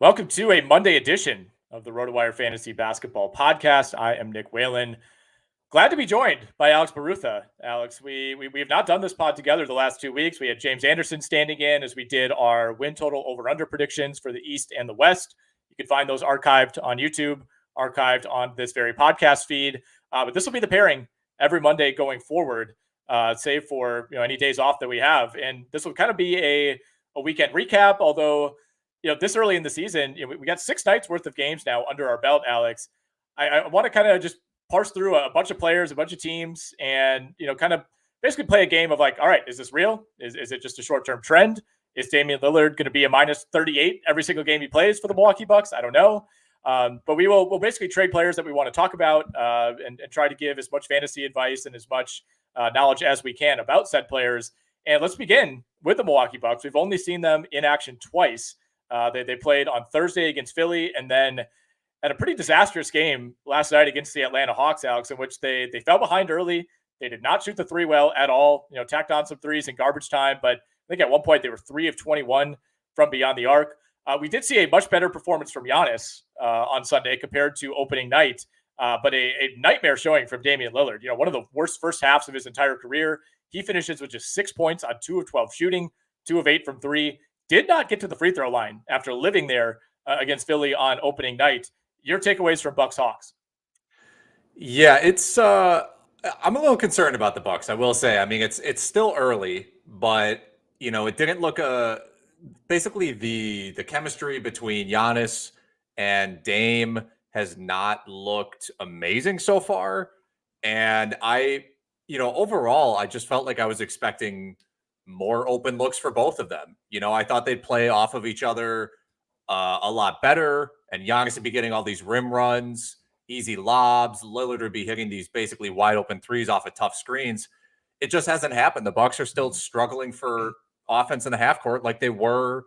Welcome to a Monday edition of the RotoWire Fantasy Basketball Podcast. I am Nick Whalen. Glad to be joined by Alex Barutha. Alex, we have not done this pod together the last 2 weeks. We had James Anderson standing in as we did our win total over-under predictions for the East and the West. You can find those archived on YouTube, archived on this very podcast feed. But this will be the pairing every Monday going forward, save for any days off that we have. And this will kind of be a weekend recap, although this early in the season, we got 6 nights worth of games now under our belt, Alex. I want to kind of just parse through a bunch of players, a bunch of teams, and, kind of basically play a game of like, all right, is this real? Is it just a short-term trend? Is Damian Lillard going to be a minus 38 every single game he plays for the Milwaukee Bucks? I don't know. But we'll basically trade players that we want to talk about and try to give as much fantasy advice and as much knowledge as we can about said players. And let's begin with the Milwaukee Bucks. We've only seen them in action twice. They played on Thursday against Philly, and then had a pretty disastrous game last night against the Atlanta Hawks, Alex, in which they fell behind early. They did not shoot the three well at all. Tacked on some threes in garbage time, but I think at one point they were 3 of 21 from beyond the arc. We did see a much better performance from Giannis on Sunday compared to opening night, but a nightmare showing from Damian Lillard. One of the worst first halves of his entire career. He finishes with just 6 points on 2 of 12 shooting, 2 of 8 from 3. Did not get to the free throw line after living there against Philly on opening night. Your takeaways from Bucks Hawks? Yeah, it's I'm a little concerned about the Bucks. I will say. I mean, it's still early, but it didn't look basically the chemistry between Giannis and Dame has not looked amazing so far. And overall, I just felt like I was expecting more open looks for both of them. I thought they'd play off of each other a lot better, and Giannis would be getting all these rim runs, easy lobs. Lillard would be hitting these basically wide open threes off of tough screens. It just hasn't happened. The Bucks are still struggling for offense in the half court like they were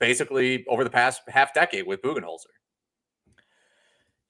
basically over the past half decade with Budenholzer.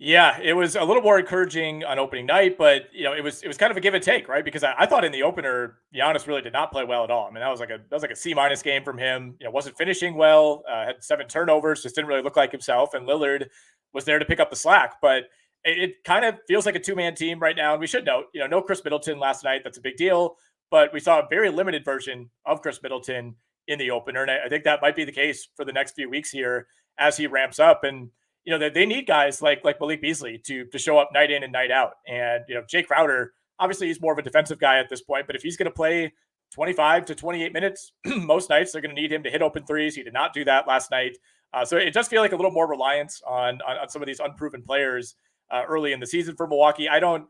Yeah, it was a little more encouraging on opening night, but it was kind of a give and take, right? Because I thought in the opener, Giannis really did not play well at all. I mean, that was like a C- game from him. Wasn't finishing well, had 7 turnovers, just didn't really look like himself. And Lillard was there to pick up the slack, but it kind of feels like a 2-man team right now. And we should note, no Chris Middleton last night. That's a big deal, but we saw a very limited version of Chris Middleton in the opener, and I think that might be the case for the next few weeks here as he ramps up. And they need guys like Malik Beasley to show up night in and night out. And, Jake Crowder, obviously he's more of a defensive guy at this point, but if he's going to play 25 to 28 minutes, most nights they're going to need him to hit open threes. He did not do that last night. So it does feel like a little more reliance on some of these unproven players early in the season for Milwaukee. I don't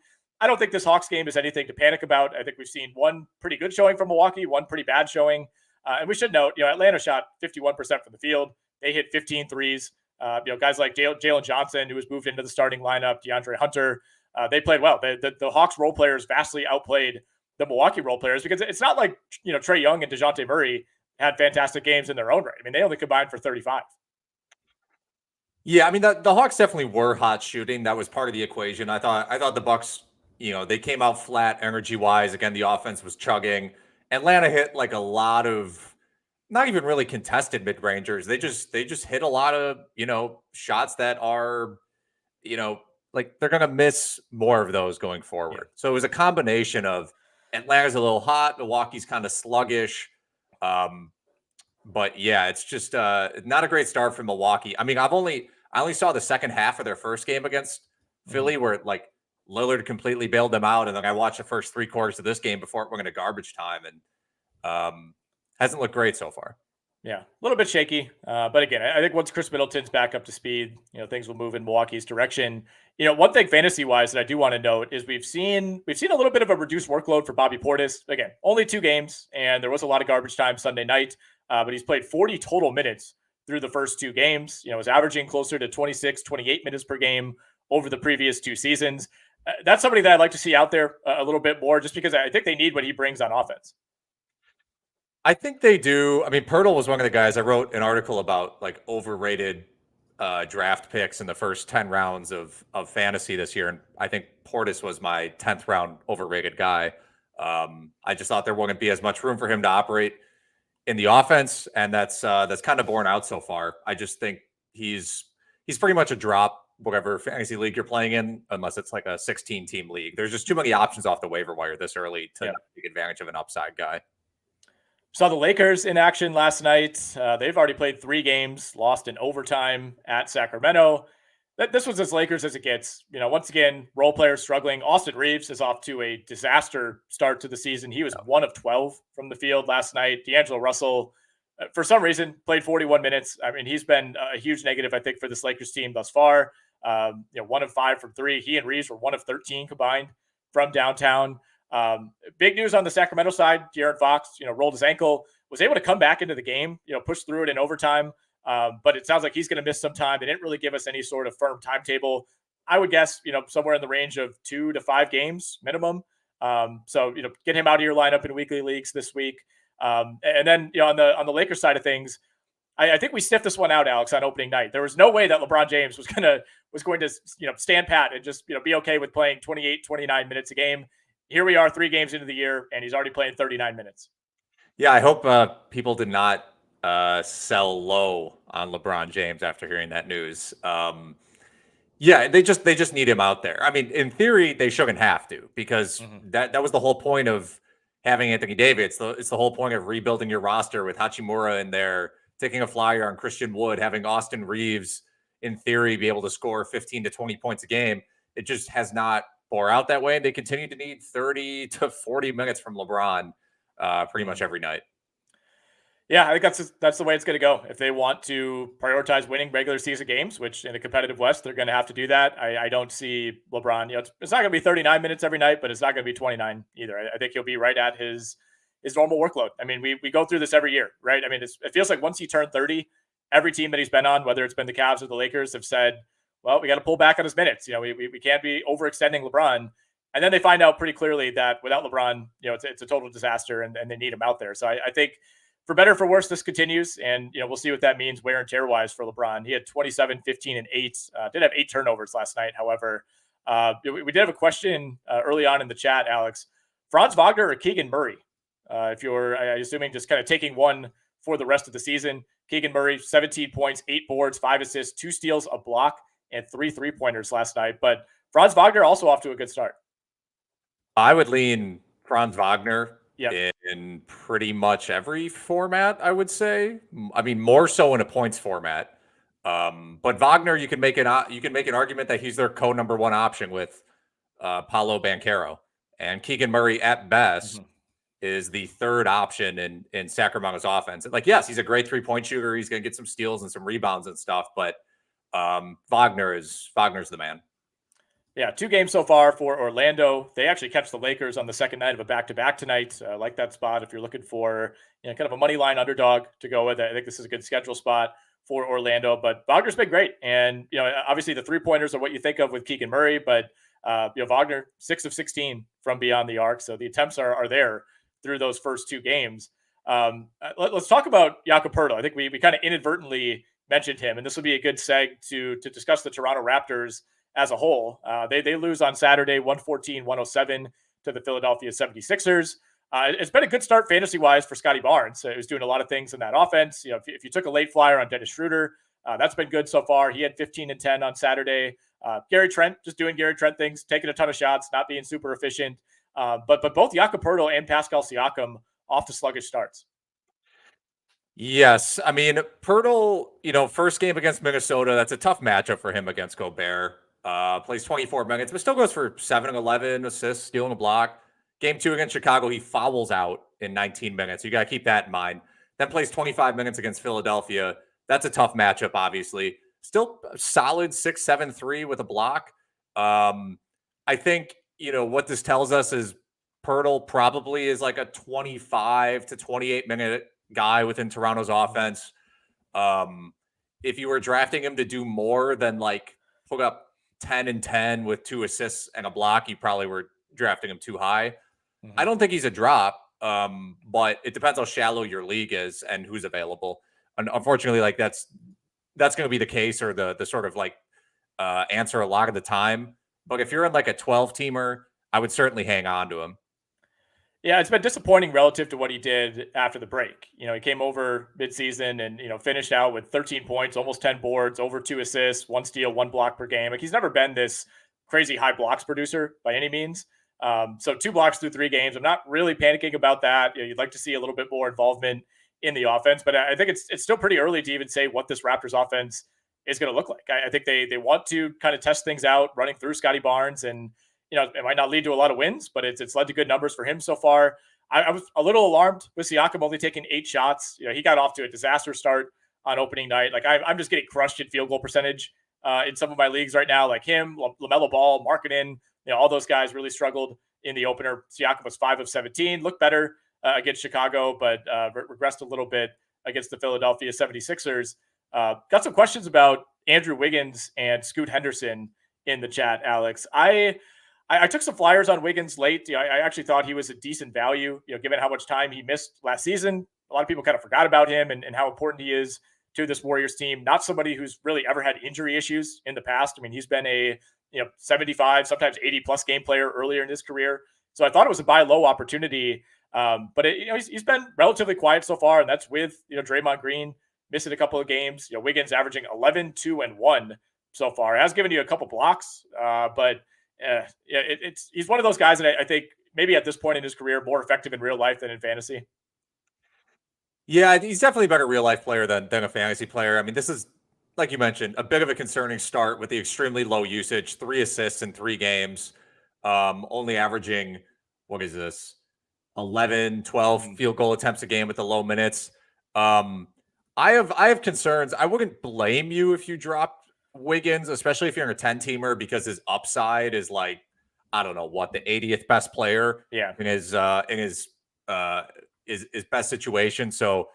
think this Hawks game is anything to panic about. I think we've seen one pretty good showing from Milwaukee, one pretty bad showing. And we should note, Atlanta shot 51% from the field. They hit 15 threes. Guys like Jalen Johnson, who was moved into the starting lineup, DeAndre Hunter, they played well. The Hawks role players vastly outplayed the Milwaukee role players because it's not like, Trae Young and DeJounte Murray had fantastic games in their own right. I mean, they only combined for 35. Yeah, I mean, the Hawks definitely were hot shooting. That was part of the equation. I thought the Bucks, they came out flat energy-wise. Again, the offense was chugging. Atlanta hit like a lot of not even really contested mid-rangers. They just hit a lot of, shots that are, like they're going to miss more of those going forward. Yeah. So it was a combination of Atlanta's a little hot, Milwaukee's kind of sluggish. But yeah, it's just not a great start for Milwaukee. I mean, I only saw the second half of their first game against Philly where like Lillard completely bailed them out. And then I watched the first 3 quarters of this game before it went into garbage time. And, hasn't looked great so far. Yeah, a little bit shaky. But again, I think once Chris Middleton's back up to speed, things will move in Milwaukee's direction. One thing fantasy-wise that I do want to note is we've seen a little bit of a reduced workload for Bobby Portis. Again, only 2 games, and there was a lot of garbage time Sunday night. But he's played 40 total minutes through the first 2 games. Was averaging closer to 26, 28 minutes per game over the previous 2 seasons. That's somebody that I'd like to see out there a little bit more, just because I think they need what he brings on offense. I think they do. I mean, Poeltl was one of the guys. I wrote an article about like overrated draft picks in the first 10 rounds of fantasy this year. And I think Portis was my 10th round overrated guy. I just thought there wouldn't be as much room for him to operate in the offense. And that's kind of borne out so far. I just think he's pretty much a drop, whatever fantasy league you're playing in, unless it's like a 16-team league. There's just too many options off the waiver wire this early to not take advantage of an upside guy. Saw the Lakers in action last night. They've already played 3 games, lost in overtime at Sacramento. This was as Lakers as it gets. Once again, role players struggling. Austin Reeves is off to a disaster start to the season. He was 1 of 12 from the field last night. D'Angelo Russell, for some reason, played 41 minutes. I mean, he's been a huge negative, I think, for this Lakers team thus far. 1 of 5 from 3. He and Reeves were 1 of 13 combined from downtown. Big news on the Sacramento side. De'Aaron Fox, rolled his ankle, was able to come back into the game, push through it in overtime. But it sounds like he's going to miss some time. They didn't really give us any sort of firm timetable. I would guess, somewhere in the range of 2 to 5 games minimum. So, get him out of your lineup in weekly leagues this week. And then, on the Lakers side of things, I think we sniffed this one out, Alex, on opening night. There was no way that LeBron James was going to stand pat and just, be okay with playing 28, 29 minutes a game. Here we are 3 games into the year, and he's already playing 39 minutes. Yeah, I hope people did not sell low on LeBron James after hearing that news. Yeah, they just need him out there. I mean, in theory, they shouldn't have to, because that was the whole point of having Anthony Davis. It's the whole point of rebuilding your roster with Hachimura in there, taking a flyer on Christian Wood, having Austin Reeves, in theory, be able to score 15 to 20 points a game. It just has not bore out that way. They continue to need 30 to 40 minutes from LeBron pretty much every night. Yeah, I think that's the way it's going to go. If they want to prioritize winning regular season games, which in a competitive West, they're going to have to do that. I don't see LeBron, it's not going to be 39 minutes every night, but it's not going to be 29 either. I think he'll be right at his normal workload. I mean, we go through this every year, right? I mean, it feels like once he turned 30, every team that he's been on, whether it's been the Cavs or the Lakers, have said, well, we got to pull back on his minutes. We can't be overextending LeBron. And then they find out pretty clearly that without LeBron, it's a total disaster, and they need him out there. So I think, for better or for worse, this continues, and we'll see what that means wear and tear wise for LeBron. He had 27, 15, and 8. Did have 8 turnovers last night. However, we did have a question early on in the chat, Alex. Franz Wagner or Keegan Murray? If you're, assuming, just kind of taking one for the rest of the season. Keegan Murray, 17 points, 8 boards, 5 assists, 2 steals, a block, and 3 3-pointers last night. But Franz Wagner also off to a good start. I would lean Franz Wagner. Yep. In pretty much every format, I would say. I mean, more so in a points format. But Wagner, you can make an argument that he's their number 1 option with Paolo Banchero, and Keegan Murray at best is the 3rd option in Sacramento's offense. Like, yes, he's a great 3-point shooter. He's going to get some steals and some rebounds and stuff, but Wagner's the man. Yeah, 2 games so far for Orlando. They actually catch the Lakers on the second night of a back-to-back tonight. I like that spot if you're looking for kind of a money line underdog to go with. I think this is a good schedule spot for Orlando. But Wagner's been great, and obviously the 3-pointers are what you think of with Keegan Murray. But Wagner 6 of 16 from beyond the arc, so the attempts are there through those first 2 games. Let's talk about Jakob Poeltl. I think we kind of inadvertently mentioned him, and this will be a good seg to discuss the Toronto Raptors as a whole. They lose on Saturday 114-107 to the Philadelphia 76ers. It's been a good start fantasy-wise for Scottie Barnes. He was doing a lot of things in that offense. If you took a late flyer on Dennis Schroeder, that's been good so far. He had 15 and 10 on Saturday. Gary Trent just doing Gary Trent things, taking a ton of shots, not being super efficient. But both Jakob Poeltl and Pascal Siakam off to sluggish starts. Yes, I mean, Poeltl, first game against Minnesota, that's a tough matchup for him against Gobert. Plays 24 minutes, but still goes for 7 11 assists, stealing a block. Game 2 against Chicago, he fouls out in 19 minutes. You got to keep that in mind. Then plays 25 minutes against Philadelphia. That's a tough matchup, obviously. Still solid 6-7-3 with a block. I think, what this tells us is Poeltl probably is like a 25 to 28 minute guy within Toronto's offense. If you were drafting him to do more than hook up 10 and 10 with 2 assists and a block, you probably were drafting him too high. I don't think he's a drop, but it depends how shallow your league is and who's available. And unfortunately, that's going to be the case, or the sort of answer a lot of the time. But if you're in a 12-teamer, I would certainly hang on to him. Yeah, it's been disappointing relative to what he did after the break. He came over midseason and, finished out with 13 points, almost 10 boards, over 2 assists, 1 steal, 1 block per game. Like, he's never been this crazy high blocks producer by any means. So 2 blocks through 3 games. I'm not really panicking about that. You'd like to see a little bit more involvement in the offense, but I think it's still pretty early to even say what this Raptors offense is going to look like. I think they want to kind of test things out, running through Scottie Barnes, and it might not lead to a lot of wins, but it's led to good numbers for him so far. I was a little alarmed with Siakam only taking 8 shots. He got off to a disaster start on opening night. Like, I'm just getting crushed in field goal percentage in some of my leagues right now. Like him, LaMelo Ball, Markkanen, all those guys really struggled in the opener. Siakam was 5 of 17, looked better against Chicago, but regressed a little bit against the Philadelphia 76ers. Got some questions about Andrew Wiggins and Scoot Henderson in the chat, Alex. I took some flyers on Wiggins late. I actually thought he was a decent value, given how much time he missed last season. A lot of people kind of forgot about him and how important he is to this Warriors team. Not somebody who's really ever had injury issues in the past. I mean, he's been a 75, sometimes 80 plus game player earlier in his career. So I thought it was a buy low opportunity. But he's been relatively quiet so far, and that's with Draymond Green missing a couple of games. Wiggins averaging 11, 2, and 1 so far. Has given you a couple blocks, but he's one of those guys that I think maybe at this point in his career more effective in real life than in fantasy. Yeah, he's definitely a better real life player than a fantasy player. I mean, this is, like you mentioned, a bit of a concerning start with the extremely low usage, 3 assists in 3 games, only averaging, 11, 12 field goal attempts a game with the low minutes. I have concerns. I wouldn't blame you if you dropped Wiggins, especially if you're in a 10-teamer, because his upside is like, I don't know what, the 80th best player in his best situation. So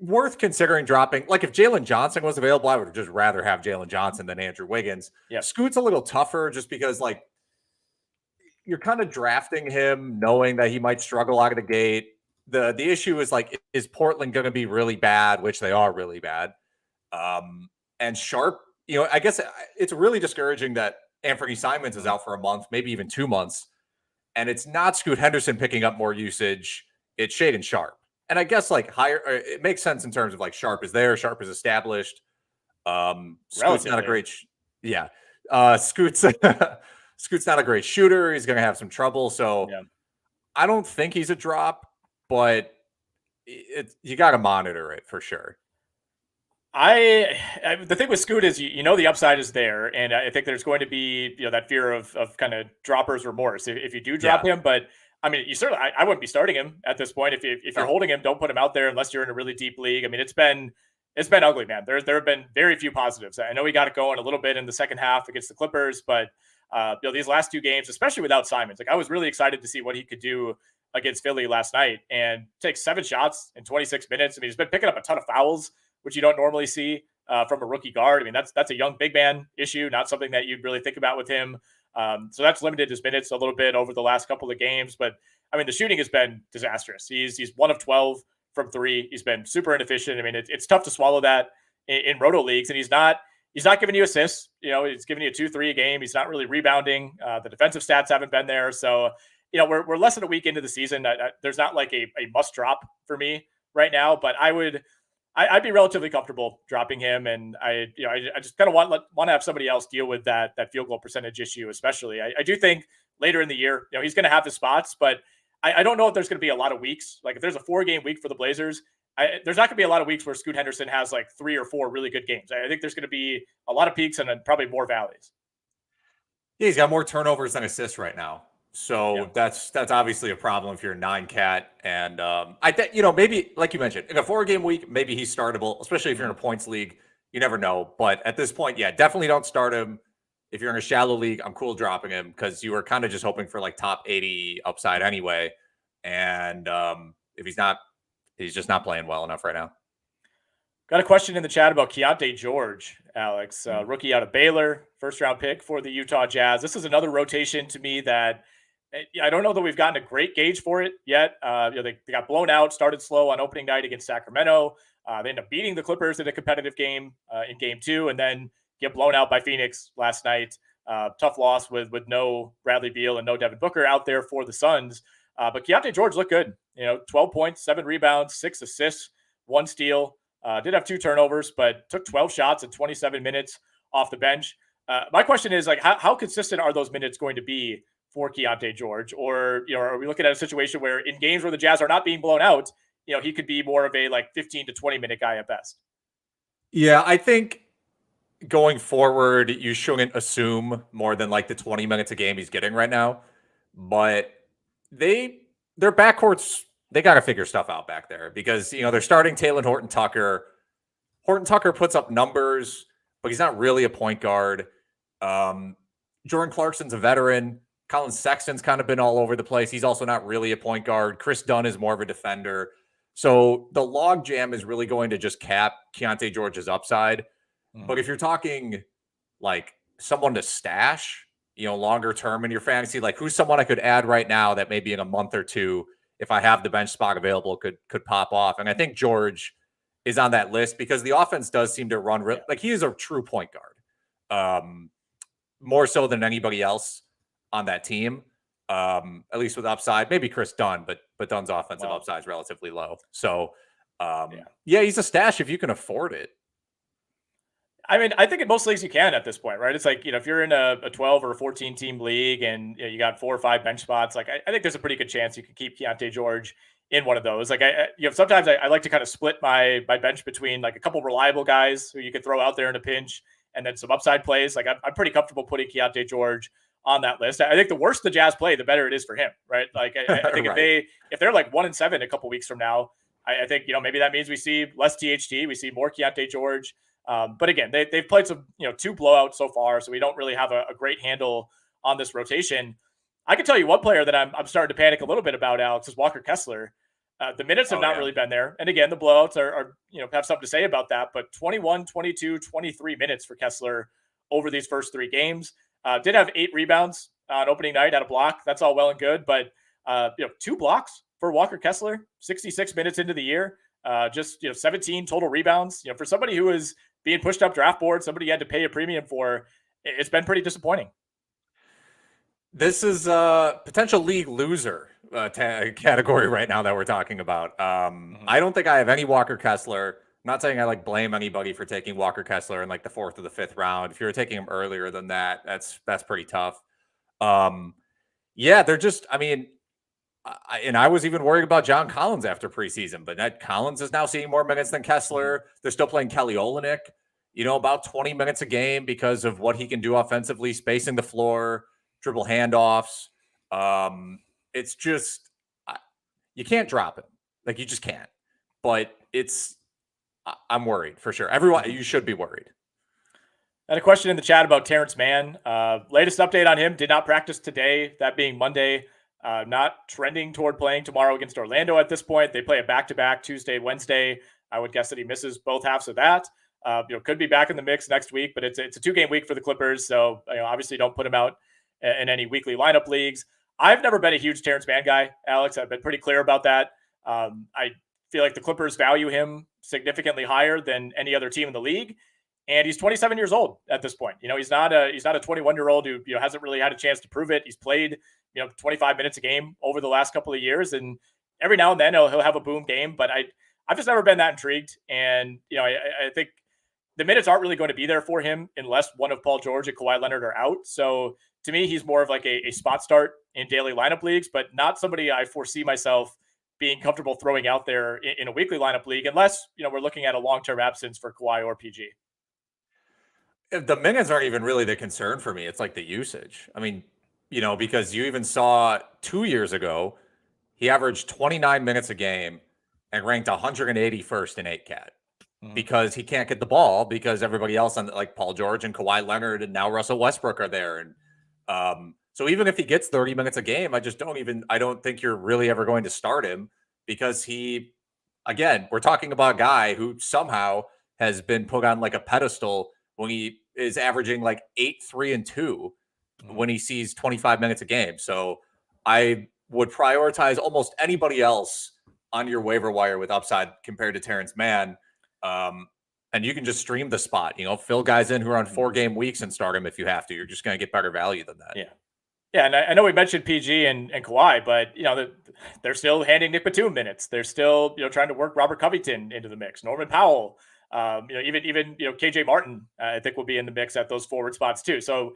worth considering dropping. Like, if Jalen Johnson was available, I would just rather have Jalen Johnson than Andrew Wiggins. Scoot's a little tougher just because, like, you're kind of drafting him knowing that he might struggle out of the gate. The issue is, like, is Portland going to be really bad, which they are really bad. And Sharp, I guess it's really discouraging that Anfernee Simons is out for a month, maybe even 2 months. And it's not Scoot Henderson picking up more usage. It's Shaedon Sharp. And I guess, like, it makes sense in terms of, like, Sharp is there. Sharp is established. Scoot's not a great, Scoot's not a great shooter. He's going to have some trouble. So I don't think he's a drop, but you got to monitor it for sure. The thing with Scoot is, the upside is there, and I think there's going to be that fear of kind of dropper's remorse if you do drop him. But I mean, you certainly I wouldn't be starting him at this point. If you're holding him, don't put him out there unless you're in a really deep league. I mean, it's been ugly, man. There have been very few positives. I know he got it going a little bit in the second half against the Clippers, but these last 2 games, especially without Simons, like, I was really excited to see what he could do against Philly last night, and take 7 shots in 26 minutes. I mean, he's been picking up a ton of fouls, which you don't normally see from a rookie guard. I mean, that's a young big man issue, not something that you'd really think about with him. So that's limited his minutes a little bit over the last couple of games. But I mean, the shooting has been disastrous. He's 1 of 12 from 3. He's been super inefficient. I mean, it's tough to swallow that in roto leagues, and he's not giving you assists. He's giving you 2-3 a game. He's not really rebounding. The defensive stats haven't been there. So, we're less than a week into the season. There's not like a must drop for me right now, but I'd be relatively comfortable dropping him, and I just kind of want to have somebody else deal with that field goal percentage issue, especially. I do think later in the year, he's going to have the spots, but I don't know if there's going to be a lot of weeks. Like, if there's a 4-game week for the Blazers, there's not going to be a lot of weeks where Scoot Henderson has like 3 or 4 really good games. I think there's going to be a lot of peaks and then probably more valleys. Yeah, he's got more turnovers than assists right now. So that's obviously a problem if you're a 9-cat. And I think, maybe, like you mentioned, in a 4-game week, maybe he's startable, especially if you're in a points league. You never know. But at this point, definitely don't start him. If you're in a shallow league, I'm cool dropping him because you were kind of just hoping for like top 80 upside anyway. And if he's just not playing well enough right now. Got a question in the chat about Keontae George, Alex, rookie out of Baylor, first-round pick for the Utah Jazz. This is another rotation to me that I don't know that we've gotten a great gauge for it yet. They got blown out, started slow on opening night against Sacramento. They ended up beating the Clippers in a competitive game in Game 2, and then get blown out by Phoenix last night. Tough loss with no Bradley Beal and no Devin Booker out there for the Suns. But Keontae George looked good. 12 points, 7 rebounds, 6 assists, 1 steal. Did have 2 turnovers, but took 12 shots in 27 minutes off the bench. My question is, like, how consistent are those minutes going to be for Keontae George? Or, are we looking at a situation where in games where the Jazz are not being blown out, he could be more of a 15 to 20 minute guy at best? Yeah, I think going forward, you shouldn't assume more than the 20 minutes a game he's getting right now. But their backcourts, they got to figure stuff out back there because, they're starting Talen Horton-Tucker. Horton-Tucker puts up numbers, but he's not really a point guard. Jordan Clarkson's a veteran. Colin Sexton's kind of been all over the place. He's also not really a point guard. Chris Dunn is more of a defender. So the log jam is really going to just cap Keontae George's upside. But if you're talking someone to stash, longer term in your fantasy, who's someone I could add right now that maybe in a month or two, if I have the bench spot available, could pop off. And I think George is on that list because the offense does seem to run he is a true point guard, more so than anybody else on that team, at least with upside. Maybe Chris Dunn, but Dunn's offensive upside is relatively low. So yeah, he's a stash if you can afford it. I mean, I think in most leagues you can at this point, right? It's if you're in a 12 or a 14 team league and you got 4 or 5 bench spots, I think there's a pretty good chance you can keep Keontae George in one of those. Sometimes I like to kind of split my bench between a couple reliable guys who you could throw out there in a pinch and then some upside plays. I'm pretty comfortable putting Keontae George on that list. I think the worse the Jazz play, the better it is for him, right? I think right. if they're 1-7 a couple weeks from now, I think maybe that means we see less THT, we see more Keontae George. But again, they've played some 2 blowouts so far, so we don't really have a great handle on this rotation. I can tell you one player that I'm starting to panic a little bit about, Alex, is Walker Kessler. The minutes have not really been there. And again, the blowouts are have something to say about that, but 21, 22, 23 minutes for Kessler over these first 3 games. Did have 8 rebounds on opening night at a block. That's all well and good, but 2 blocks for Walker Kessler, 66 minutes into the year. Just 17 total rebounds. For somebody who is being pushed up draft board, somebody you had to pay a premium for, it's been pretty disappointing. This is a potential league loser category right now that we're talking about. I don't think I have any Walker Kessler. I'm not saying I blame anybody for taking Walker Kessler in the 4th or the 5th round. If you were taking him earlier than that, that's pretty tough. Yeah, they're just, I was even worried about John Collins after preseason, but Ned Collins is now seeing more minutes than Kessler. They're still playing Kelly Olynyk, about 20 minutes a game because of what he can do offensively, spacing the floor, dribble handoffs. It's just, you can't drop him. You just can't. But I'm worried for sure. Everyone, you should be worried. I had a question in the chat about Terance Mann. Latest update on him, did not practice today, that being Monday. Not trending toward playing tomorrow against Orlando at this point. They play a back-to-back Tuesday, Wednesday. I would guess that he misses both halves of that. Could be back in the mix next week, but it's a 2-game week for the Clippers. So obviously don't put him out in any weekly lineup leagues. I've never been a huge Terance Mann guy, Alex. I've been pretty clear about that. I feel like the Clippers value him significantly higher than any other team in the league. And he's 27 years old at this point. He's not a 21-year-old who hasn't really had a chance to prove it. He's played 25 minutes a game over the last couple of years, and every now and then he'll have a boom game. But I've just never been that intrigued, and I think the minutes aren't really going to be there for him unless one of Paul George and Kawhi Leonard are out. So to me, he's more of a spot start in daily lineup leagues, but not somebody I foresee myself being comfortable throwing out there in a weekly lineup league, unless we're looking at a long-term absence for Kawhi or PG. The minutes aren't even really the concern for me. It's the usage. Because you even saw 2 years ago, he averaged 29 minutes a game and ranked 181st in 8-cat because he can't get the ball because everybody else on Paul George and Kawhi Leonard and now Russell Westbrook are there. And so even if he gets 30 minutes a game, I don't think you're really ever going to start him because we're talking about a guy who somehow has been put on a pedestal when he is averaging 8, 3, and 2 when he sees 25 minutes a game. So I would prioritize almost anybody else on your waiver wire with upside compared to Terance Mann. And you can just stream the spot, fill guys in who are on 4-game weeks and start him if you have to. You're just going to get better value than that. Yeah. Yeah, and I know we mentioned PG and Kawhi, but they're still handing Nick Batum minutes. They're still trying to work Robert Covington into the mix. Norman Powell, even KJ Martin, I think will be in the mix at those forward spots too. So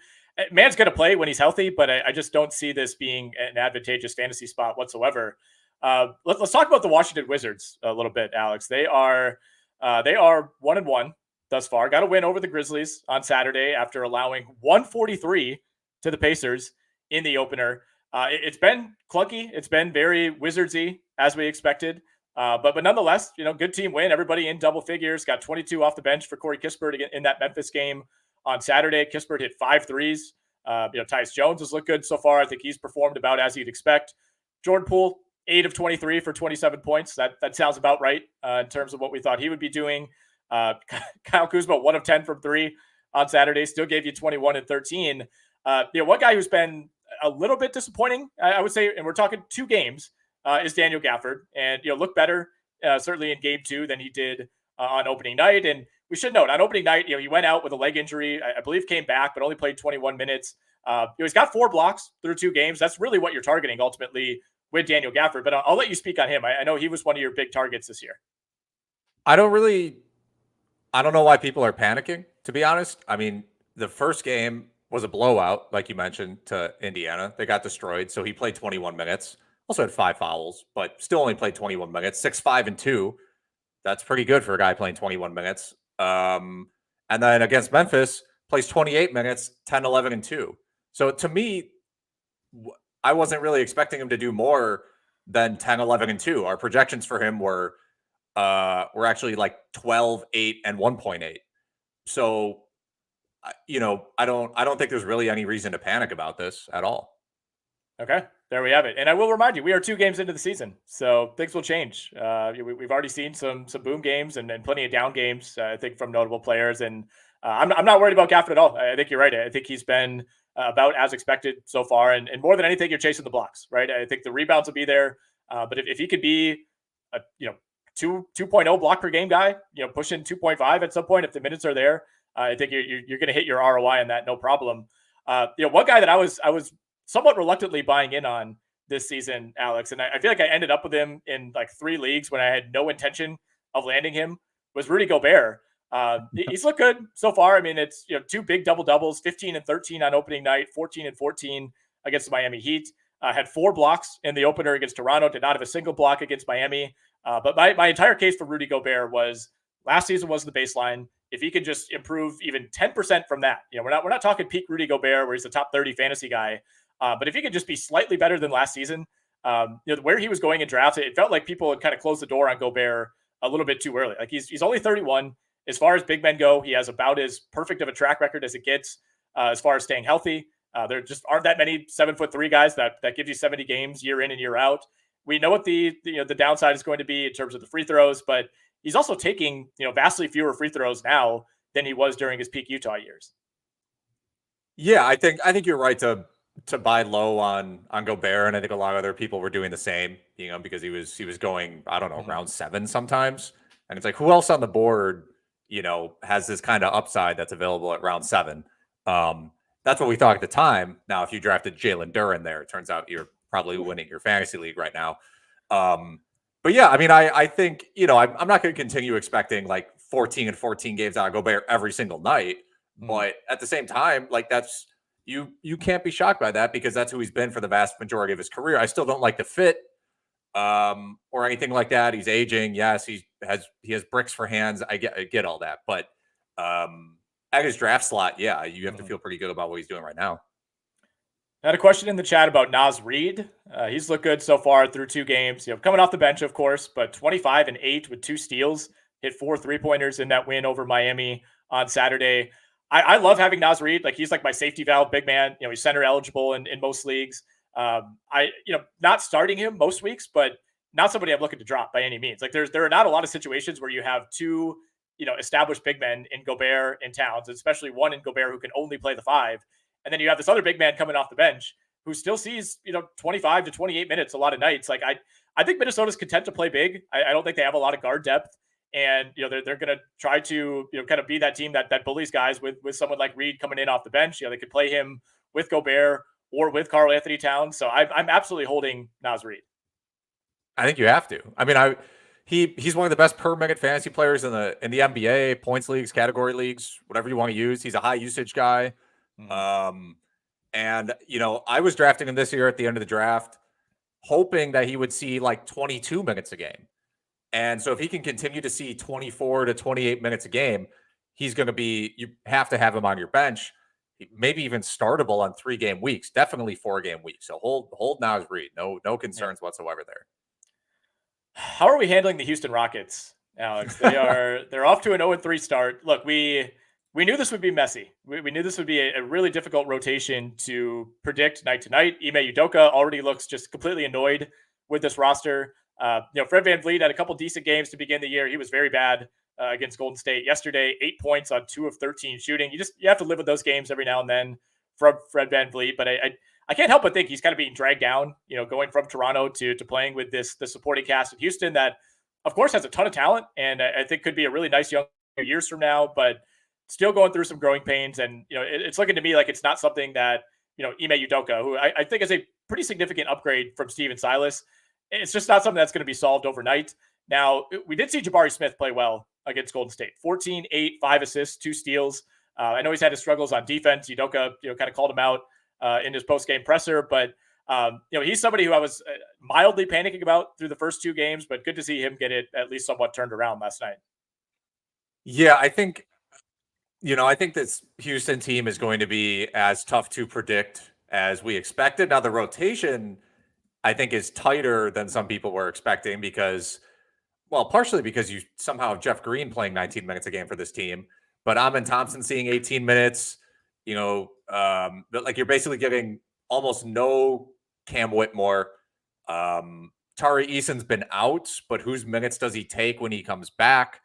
Man's going to play when he's healthy, but I just don't see this being an advantageous fantasy spot whatsoever. Let's talk about the Washington Wizards a little bit, Alex. They are 1-1 thus far. Got a win over the Grizzlies on Saturday after allowing 143 to the Pacers in the opener. It's been clunky. It's been very Wizardsy as we expected. But nonetheless, good team win. Everybody in double figures. Got 22 off the bench for Corey Kispert in that Memphis game on Saturday. Kispert hit 5 threes. Tyus Jones has looked good so far. I think he's performed about as you'd expect. Jordan Poole, 8 of 23 for 27 points. That sounds about right in terms of what we thought he would be doing. Kyle Kuzma, 1 of 10 from 3 on Saturday. Still gave you 21 and 13. One guy who's been a little bit disappointing, I would say, and we're talking 2 games, is Daniel Gafford. And, looked better, certainly in game 2 than he did on opening night. And we should note, on opening night, he went out with a leg injury, I believe came back, but only played 21 minutes. He's got 4 blocks through 2 games. That's really what you're targeting ultimately with Daniel Gafford. But I'll let you speak on him. I know he was one of your big targets this year. I don't know why people are panicking, to be honest. I mean, the first game was a blowout, like you mentioned, to Indiana. They got destroyed. So he played 21 minutes. Also had 5 fouls, but still only played 21 minutes. 6, 5, and 2. That's pretty good for a guy playing 21 minutes. And then against Memphis, plays 28 minutes, 10, 11, and 2. So to me, I wasn't really expecting him to do more than 10, 11, and 2. Our projections for him were actually like 12, 8, and 1.8. So, I don't think there's really any reason to panic about this at all. Okay, there we have it. And I will remind you, we are 2 games into the season, so things will change. We've already seen some boom games and plenty of down games, I think, from notable players. And I'm not worried about Gafford at all. I think you're right. I think he's been about as expected so far. And more than anything, you're chasing the blocks, right? I think the rebounds will be there. But if he could be a 2.0 block per game guy, pushing 2.5 at some point, if the minutes are there, I think you're going to hit your ROI on that, no problem. One guy that I was somewhat reluctantly buying in on this season, Alex, and I feel like I ended up with him in like 3 leagues when I had no intention of landing him, was Rudy Gobert. He's looked good so far. I mean, it's 2 big double doubles, 15 and 13 on opening night, 14 and 14 against the Miami Heat. Had 4 blocks in the opener against Toronto. Did not have a single block against Miami. But my entire case for Rudy Gobert was last season was the baseline. If he could just improve even 10% from that, we're not talking peak Rudy Gobert where he's the top 30 fantasy guy. But if he could just be slightly better than last season, where he was going in drafts, it felt like people had kind of closed the door on Gobert a little bit too early. Like he's only 31. As far as big men go, he has about as perfect of a track record as it gets as far as staying healthy. There just aren't that many 7'3" guys that gives you 70 games year in and year out. We know what the downside is going to be in terms of the free throws, but he's also taking vastly fewer free throws now than he was during his peak Utah years. Yeah, I think you're right to buy low on Gobert, and I think a lot of other people were doing the same, because he was going, I don't know, round 7 sometimes, and it's like, who else on the board has this kind of upside that's available at round 7? That's what we thought at the time. Now, if you drafted Jalen Duren there, it turns out you're probably winning your fantasy league right now. But yeah, I mean, I think, I'm not going to continue expecting like 14 and 14 games out of Gobert every single night. But at the same time, like that's, you can't be shocked by that because that's who he's been for the vast majority of his career. I still don't like the fit or anything like that. He's aging. Yes, he has bricks for hands. I get all that. But at his draft slot, yeah, you have to feel pretty good about what he's doing right now. I had a question in the chat about Naz Reid. He's looked good so far through 2 games. Coming off the bench, of course, but 25 and 8 with 2 steals. Hit 4 3-pointers in that win over Miami on Saturday. I love having Naz Reid. Like he's like my safety valve, big man. He's center eligible in most leagues. Not starting him most weeks, but not somebody I'm looking to drop by any means. Like there are not a lot of situations where you have 2 established big men in Gobert and Towns, especially one in Gobert who can only play the 5. And then you have this other big man coming off the bench who still sees, 25 to 28 minutes a lot of nights. Like I think Minnesota's content to play big. I don't think they have a lot of guard depth. And, they're going to try to, kind of be that team that bullies guys with someone like Reid coming in off the bench. They could play him with Gobert or with Karl Anthony Towns. So I'm absolutely holding Naz Reid. I think you have to. I mean, he's one of the best per minute fantasy players in the NBA, points leagues, category leagues, whatever you want to use. He's a high usage guy. And I was drafting him this year at the end of the draft, hoping that he would see like 22 minutes a game. And so if he can continue to see 24 to 28 minutes a game, he's going to be, you have to have him on your bench, maybe even startable on 3-game weeks, definitely 4-game weeks. So hold Naz Reid. No concerns whatsoever there. How are we handling the Houston Rockets, Alex? They're off to an 0-3 start. Look, we knew this would be messy. We knew this would be a really difficult rotation to predict night to night. Ime Udoka already looks just completely annoyed with this roster. Fred VanVleet had a couple decent games to begin the year. He was very bad against Golden State yesterday. 8 points on 2 of 13 shooting. You have to live with those games every now and then from Fred VanVleet. But I can't help but think he's kind of being dragged down, going from Toronto to playing with the supporting cast of Houston that, of course, has a ton of talent and I think could be a really nice young years from now, but still going through some growing pains. And, it's looking to me like it's not something that, Ime Udoka, who I think is a pretty significant upgrade from Steven Silas, it's just not something that's going to be solved overnight. Now, we did see Jabari Smith play well against Golden State. 14, 8, 5 assists, 2 steals. I know he's had his struggles on defense. Udoka, kind of called him out in his post-game presser, but he's somebody who I was mildly panicking about through the first 2 games, but good to see him get it at least somewhat turned around last night. Yeah, I think this Houston team is going to be as tough to predict as we expected. Now, the rotation, I think, is tighter than some people were expecting partially because you somehow have Jeff Green playing 19 minutes a game for this team, but Amen Thompson seeing 18 minutes, like you're basically getting almost no Cam Whitmore. Tari Eason's been out, but whose minutes does he take when he comes back?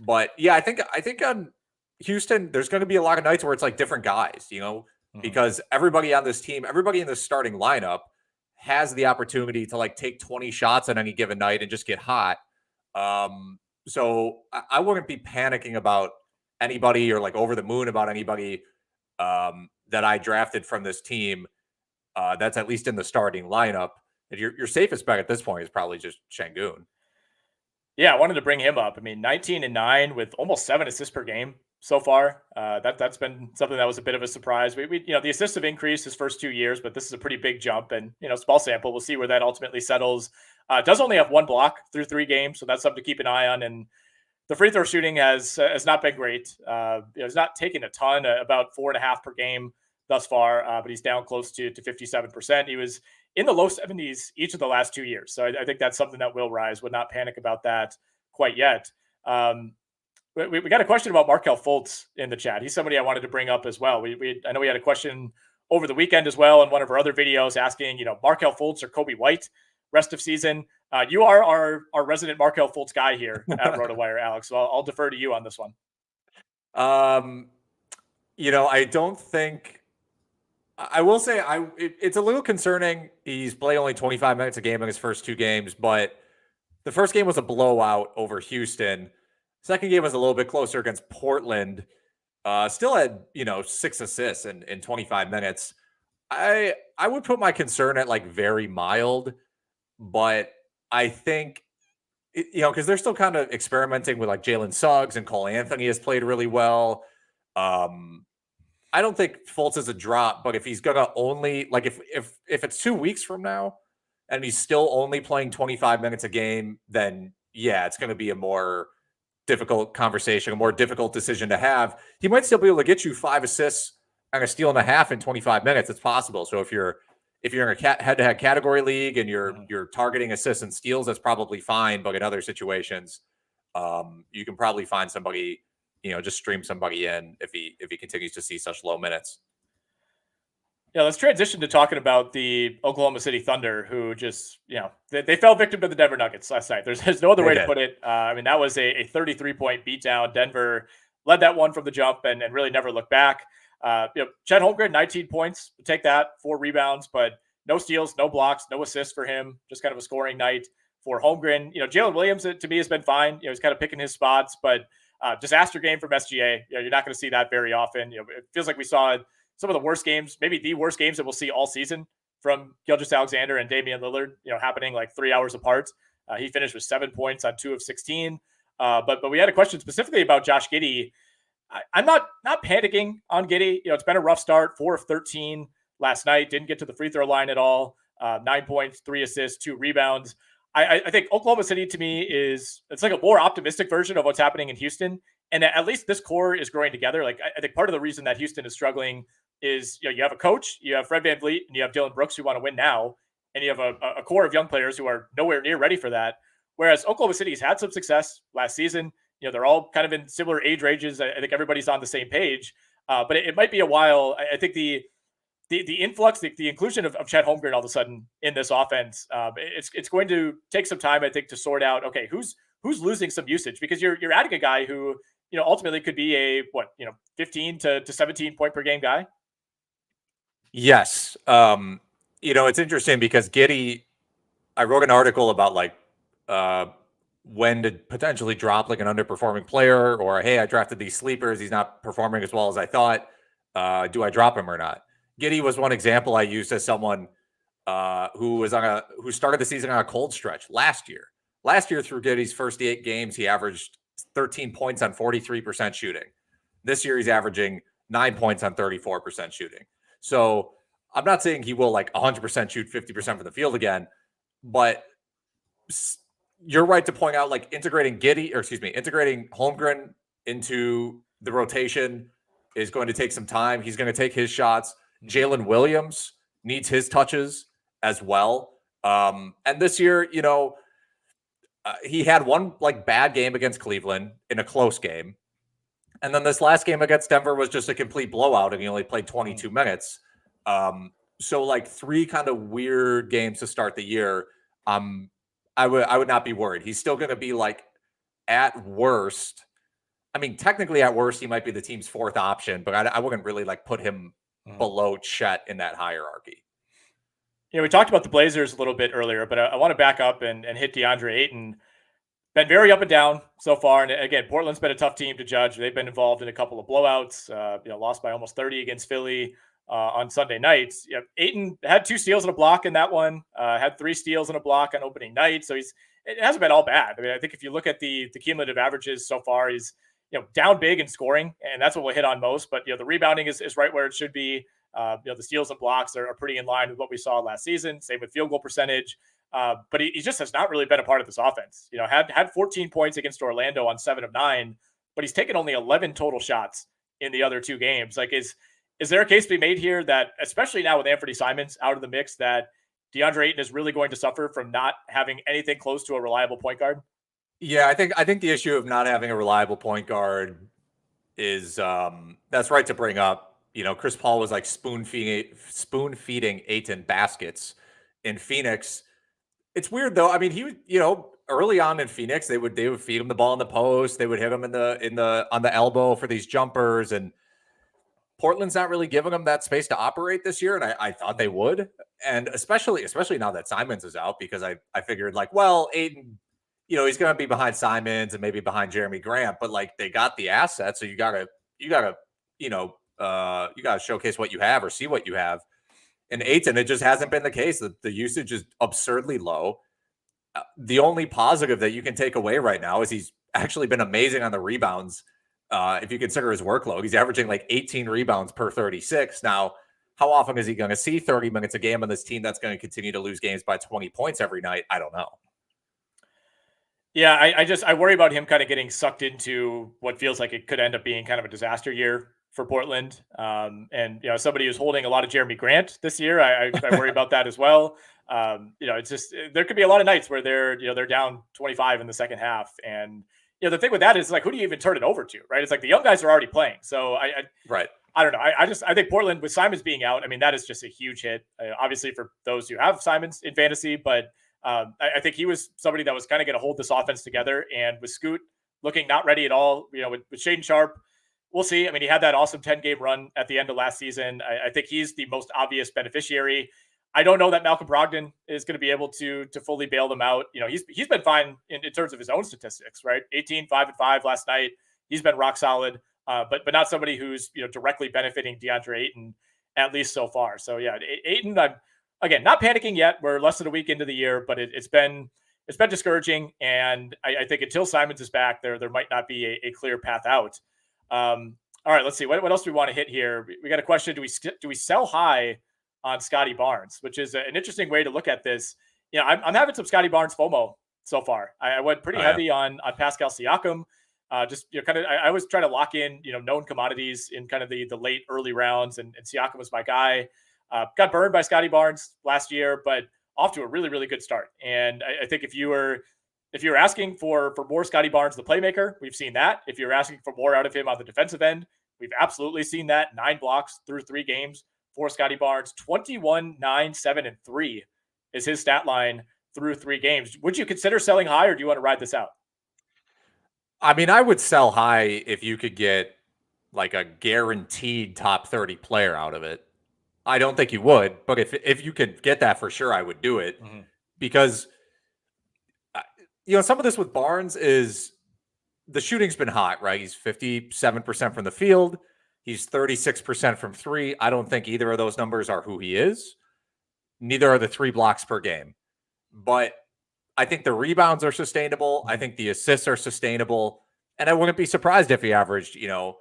But yeah, I think on Houston, there's going to be a lot of nights where it's like different guys, because everybody on this team, everybody in the starting lineup has the opportunity to like take 20 shots on any given night and just get hot. So I wouldn't be panicking about anybody or like over the moon about anybody that I drafted from this team that's at least in the starting lineup. And your safest bet at this point is probably just Şengün. Yeah, I wanted to bring him up. I mean, 19-9 with almost 7 assists per game so far. That's been something that was a bit of a surprise. We the assists have increased his first 2 years, but this is a pretty big jump, and small sample. We'll see where that ultimately settles. Does only have 1 block through 3 games, so that's something to keep an eye on. And the free throw shooting has not been great. He's not taken a ton, about 4.5 per game thus far, but he's down close to 57%. He was in the low 70s each of the last 2 years. So I think that's something that will rise. Would not panic about that quite yet. We got a question about Markelle Fultz in the chat. He's somebody I wanted to bring up as well. I know we had a question over the weekend as well in one of our other videos asking, Markelle Fultz or Kobe White rest of season. You are our resident Markelle Fultz guy here at RotoWire, Alex. So I'll defer to you on this one. I don't think. I will say it's a little concerning. He's played only 25 minutes a game in his first 2 games, but the first game was a blowout over Houston. Second game was a little bit closer against Portland. Still had 6 assists in 25 minutes. I would put my concern at like very mild, but I think because they're still kind of experimenting with like Jalen Suggs, and Cole Anthony has played really well. I don't think Fultz is a drop, but if he's gonna only if it's 2 weeks from now and he's still only playing 25 minutes a game, then yeah, it's gonna be a more difficult conversation, a more difficult decision to have. He might still be able to get you 5 assists and a steal and a half in 25 minutes. It's possible. So if you're in a head-to-head category league and you're targeting assists and steals, that's probably fine. But in other situations, you can probably find somebody. Just stream somebody in if he continues to see such low minutes. Yeah, let's transition to talking about the Oklahoma City Thunder, who just, they fell victim to the Denver Nuggets last night. There's no other way to put it. That was a 33-point beatdown. Denver led that one from the jump and really never looked back. Chet Holmgren, 19 points. Take that, 4 rebounds, but no steals, no blocks, no assists for him. Just kind of a scoring night for Holmgren. Jalen Williams, to me, has been fine. He's kind of picking his spots, but disaster game from SGA. You're not going to see that very often. It feels like we saw some of the worst games, maybe the worst games that we'll see all season from Gilgeous-Alexander and Damian Lillard, happening like 3 hours apart. He finished with 7 points on 2 of 16. But we had a question specifically about Josh Giddey. I'm not panicking on Giddey. It's been a rough start, 4 of 13 last night. Didn't get to the free throw line at all. 9 points, 3 assists, 2 rebounds. I think Oklahoma City to me it's like a more optimistic version of what's happening in Houston. And at least this core is growing together. Like I think part of the reason that Houston is struggling is you have a coach, you have Fred VanVleet, and you have Dylan Brooks who want to win now, and you have a core of young players who are nowhere near ready for that. Whereas Oklahoma City's had some success last season. They're all kind of in similar age ranges. I think everybody's on the same page. But it might be a while. I think the influx, the inclusion of Chet Holmgren all of a sudden in this offense, it's going to take some time, I think, to sort out, okay, who's losing some usage, because you're adding a guy who, ultimately could be a 15 to 17 point per game guy. Yes. It's interesting because Giddey, I wrote an article about when to potentially drop like an underperforming player, or, hey, I drafted these sleepers, he's not performing as well as I thought. Do I drop him or not? Giddey was one example I used as someone who started the season on a cold stretch last year. Last year, through Giddey's first 8 games, he averaged 13 points on 43% shooting. This year, he's averaging 9 points on 34% shooting. So I'm not saying he will 100% shoot 50% from the field again, but you're right to point out integrating Holmgren into the rotation is going to take some time. He's going to take his shots. Jalen Williams needs his touches as well. And this year, he had one bad game against Cleveland in a close game. And then this last game against Denver was just a complete blowout, and he only played 22 minutes. So 3 kind of weird games to start the year. I would not be worried. He's still going to be at worst. I mean, technically at worst, he might be the team's 4th option, but I wouldn't really put him below Chet in that hierarchy. We talked about the Blazers a little bit earlier, but I want to back up and hit Deandre Ayton. Been very up and down so far. And again, Portland's been a tough team to judge. They've been involved in a couple of blowouts, lost by almost 30 against Philly on Sunday nights. Ayton had 2 steals and a block in that one, had 3 steals and a block on opening night. So it hasn't been all bad. I mean, I think if you look at the cumulative averages so far, he's down big in scoring, and that's what we'll hit on most. But the rebounding is right where it should be. The steals and blocks are pretty in line with what we saw last season. Same with field goal percentage. But he just has not really been a part of this offense. Had 14 points against Orlando on 7 of 9, but he's taken only 11 total shots in the other 2 games. Is there a case to be made here that, especially now with Anfernee Simons out of the mix, that Deandre Ayton is really going to suffer from not having anything close to a reliable point guard? Yeah, I think the issue of not having a reliable point guard is that's right to bring up. Chris Paul was spoon feeding Ayton baskets in Phoenix. It's weird though. I mean, he early on in Phoenix, they would feed him the ball in the post. They would hit him on the elbow for these jumpers, and Portland's not really giving him that space to operate this year. And I thought they would, and especially now that Simons is out, because I figured Ayton, he's going to be behind Simons and maybe behind Jeremy Grant, but they got the assets, so you gotta showcase what you have or see what you have. And Ayton, it just hasn't been the case. The usage is absurdly low. The only positive that you can take away right now is he's actually been amazing on the rebounds. If you consider his workload, he's averaging 18 rebounds per 36. Now, how often is he going to see 30 minutes a game on this team that's going to continue to lose games by 20 points every night? I don't know. Yeah, I worry about him kind of getting sucked into what feels like it could end up being kind of a disaster year for Portland. And somebody who's holding a lot of Jeremy Grant this year, I worry about that as well. It's just, there could be a lot of nights where they're down 25 in the second half. And, the thing with that is who do you even turn it over to, right? It's the young guys are already playing. So right. I don't know. I think Portland, with Simons being out, I mean, that is just a huge hit, obviously for those who have Simons in fantasy, but I think he was somebody that was kind of going to hold this offense together. And with Scoot looking not ready at all, with Shaedon Sharpe, we'll see. I mean, he had that awesome 10-game run at the end of last season. I think he's the most obvious beneficiary. I don't know that Malcolm Brogdon is going to be able to fully bail them out. He's been fine in terms of his own statistics, right? 18, 5 and 5 last night. He's been rock solid. but not somebody who's directly benefiting Deandre Ayton, at least so far. So yeah, Ayton, I'm again not panicking yet. We're less than a week into the year, but it's been discouraging, and I think until Simons is back, there might not be a clear path out. All right, let's see what else do we want to hit here. We got a question: Do we sell high on Scottie Barnes, which is an interesting way to look at this. I'm having some Scottie Barnes FOMO so far. I went pretty heavy on Pascal Siakam. Just kind of, I always try to lock in known commodities in kind of the late early rounds, and Siakam was my guy. Got burned by Scottie Barnes last year, but off to a really, really good start. And I think if you're asking for more Scottie Barnes, the playmaker, we've seen that. If you're asking for more out of him on the defensive end, we've absolutely seen that. 9 blocks through 3 games for Scottie Barnes. 21, 9, 7, and 3 is his stat line through 3 games. Would you consider selling high, or do you want to ride this out? I mean, I would sell high if you could get like a guaranteed top 30 player out of it. I don't think you would, but if you could get that for sure, I would do it. Mm-hmm. Because some of this with Barnes is the shooting's been hot, right? He's 57% from the field. He's 36% from 3. I don't think either of those numbers are who he is. Neither are the 3 blocks per game. But I think the rebounds are sustainable. I think the assists are sustainable. And I wouldn't be surprised if he averaged, a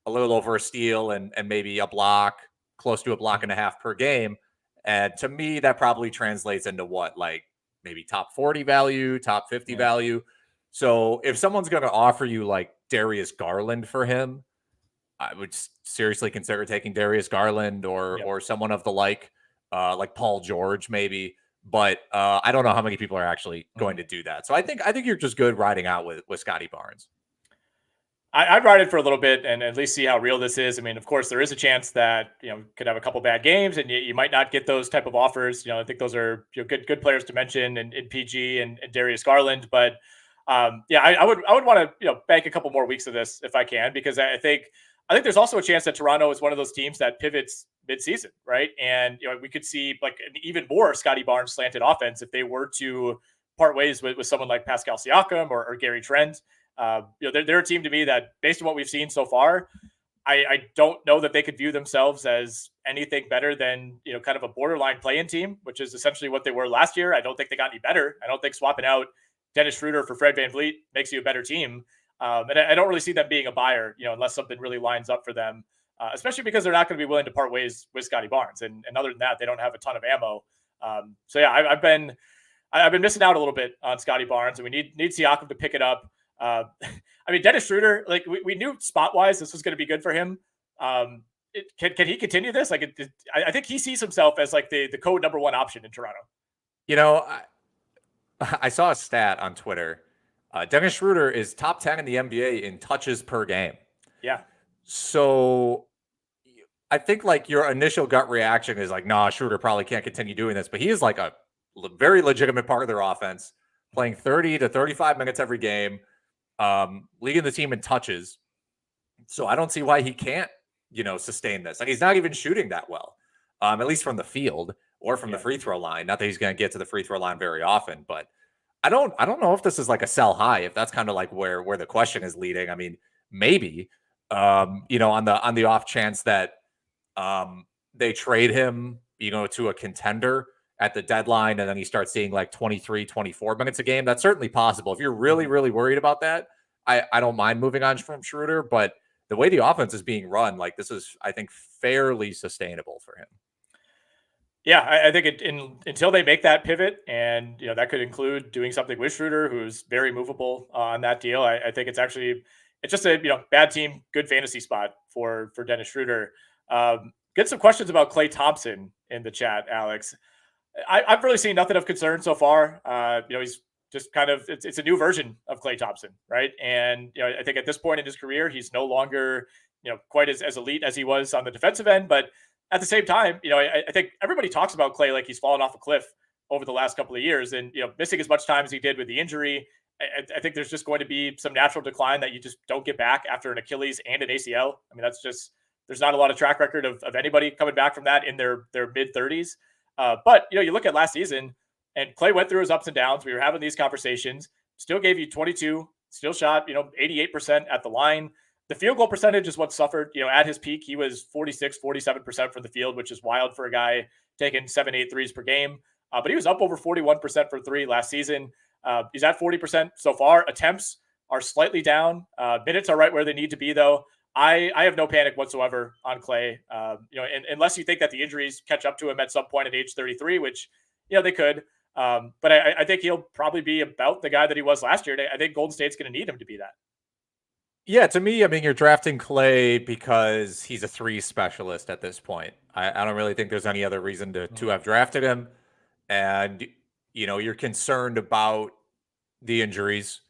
little over a steal and maybe a block, close to a block and a half per game. And to me, that probably translates into what, like maybe top 40 value, top 50 value. So if someone's going to offer you like Darius Garland for him, I would seriously consider taking Darius Garland or someone of the like Paul George maybe. But I don't know how many people are actually going to do that. So I think you're just good riding out with Scottie Barnes. I'd ride it for a little bit and at least see how real this is. I mean, of course, there is a chance that could have a couple bad games and you might not get those type of offers. I think those are good players to mention in PG and Darius Garland. But I would want to bank a couple more weeks of this if I can, because I think there's also a chance that Toronto is one of those teams that pivots midseason, right? And we could see like an even more Scottie Barnes slanted offense if they were to part ways with someone like Pascal Siakam or Gary Trent. They're a team to me that, based on what we've seen so far, I don't know that they could view themselves as anything better than kind of a borderline play-in team, which is essentially what they were last year. I don't think they got any better. I don't think swapping out Dennis Schroeder for Fred VanVleet makes you a better team. And I don't really see them being a buyer, unless something really lines up for them, especially because they're not going to be willing to part ways with Scottie Barnes. And other than that, they don't have a ton of ammo. So yeah, I've been missing out a little bit on Scottie Barnes, and we need Siakam to pick it up. I mean, Dennis Schroeder, like we knew spot wise this was going to be good for him. Can he continue this? Like, I think he sees himself as like the code number 1 option in Toronto. I saw a stat on Twitter. Dennis Schroeder is top 10 in the NBA in touches per game. Yeah. So I think like your initial gut reaction is like, nah, Schroeder probably can't continue doing this, but he is like a very legitimate part of their offense, playing 30 to 35 minutes every game, leading the team in touches. So I don't see why he can't, sustain this. Like, he's not even shooting that well, at least from the field or from the free throw line. Not that he's going to get to the free throw line very often, but I don't know if this is like a sell high, if that's kind of like where the question is leading. I mean, maybe, on the off chance that they trade him, to a contender at the deadline, and then you start seeing like 23, 24 minutes a game. That's certainly possible. If you're really, really worried about that, I don't mind moving on from Schroeder, but the way the offense is being run, like this is, I think, fairly sustainable for him. Yeah, I think until they make that pivot, and that could include doing something with Schroeder, who's very movable on that deal. I think it's just a bad team, good fantasy spot for Dennis Schroeder. Get some questions about Klay Thompson in the chat, Alex. I've really seen nothing of concern so far. He's just kind of it's a new version of Klay Thompson, right? And I think at this point in his career, he's no longer quite as elite as he was on the defensive end, but at the same time, I think everybody talks about Klay like he's fallen off a cliff over the last couple of years, and missing as much time as he did with the injury. I think there's just going to be some natural decline that you just don't get back after an Achilles and an ACL. I mean, there's not a lot of track record of anybody coming back from that in their mid 30s. But you look at last season, and Klay went through his ups and downs. We were having these conversations. Still gave you 22. Still shot 88% at the line. The field goal percentage is what suffered. At his peak, he was 46-47% from the field, which is wild for a guy taking 7-8 threes per game. But he was up over 41% for three last season. He's at 40% so far. Attempts are slightly down. Minutes are right where they need to be, though. I have no panic whatsoever on Klay. Unless you think that the injuries catch up to him at some point at age 33, which they could. But I think he'll probably be about the guy that he was last year. I think Golden State's going to need him to be that. Yeah, to me, I mean, you're drafting Klay because he's a three specialist at this point. I don't really think there's any other reason to have drafted him. And, you're concerned about the injuries.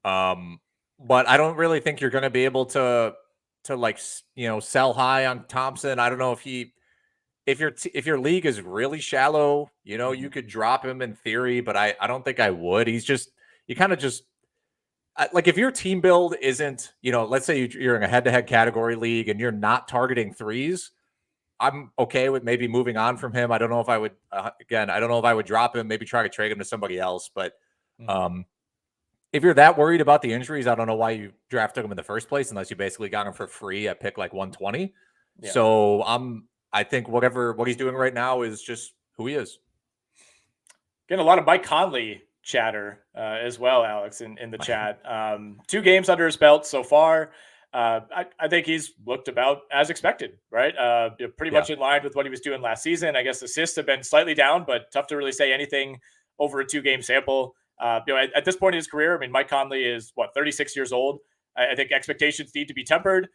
But I don't really think you're going to be able to sell high on Thompson. I don't know if your league is really shallow, you could drop him in theory, but I don't think I would. He's just, you kind of just, like if your team build isn't, let's say you're in a head-to-head category league and you're not targeting threes, I'm okay with maybe moving on from him. I don't know if I would, I don't know if I would drop him, maybe try to trade him to somebody else. But if you're that worried about the injuries, I don't know why you drafted him in the first place, unless you basically got him for free at pick like 120. Yeah. So I think what he's doing right now is just who he is. Getting a lot of Mike Conley chatter as well, Alex, in the chat. 2 games under his belt so far. I think he's looked about as expected, right? Pretty much in line with what he was doing last season. I guess assists have been slightly down, but tough to really say anything over a 2-game sample. At this point in his career, I mean, Mike Conley is 36 years old. I think expectations need to be tempered.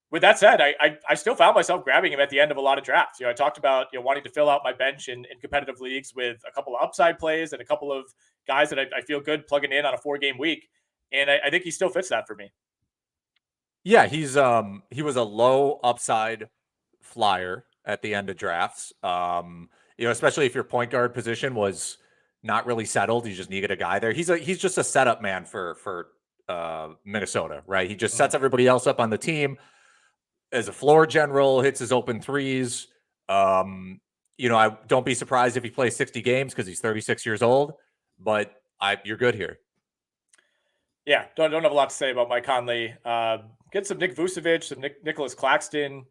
With that said, I still found myself grabbing him at the end of a lot of drafts. I talked about wanting to fill out my bench in competitive leagues with a couple of upside plays and a couple of guys that I feel good plugging in on a 4-game week, and I think he still fits that for me. Yeah, he was a low upside flyer at the end of drafts. Especially if your point guard position was not really settled, you just needed a guy there. He's just a setup man for Minnesota, right? He just sets everybody else up on the team. As a floor general, hits his open threes. I don't be surprised if he plays 60 games because he's 36 years old, but you're good here. Yeah, don't have a lot to say about Mike Conley. Get some Nick Vucevic, some Nicholas Claxton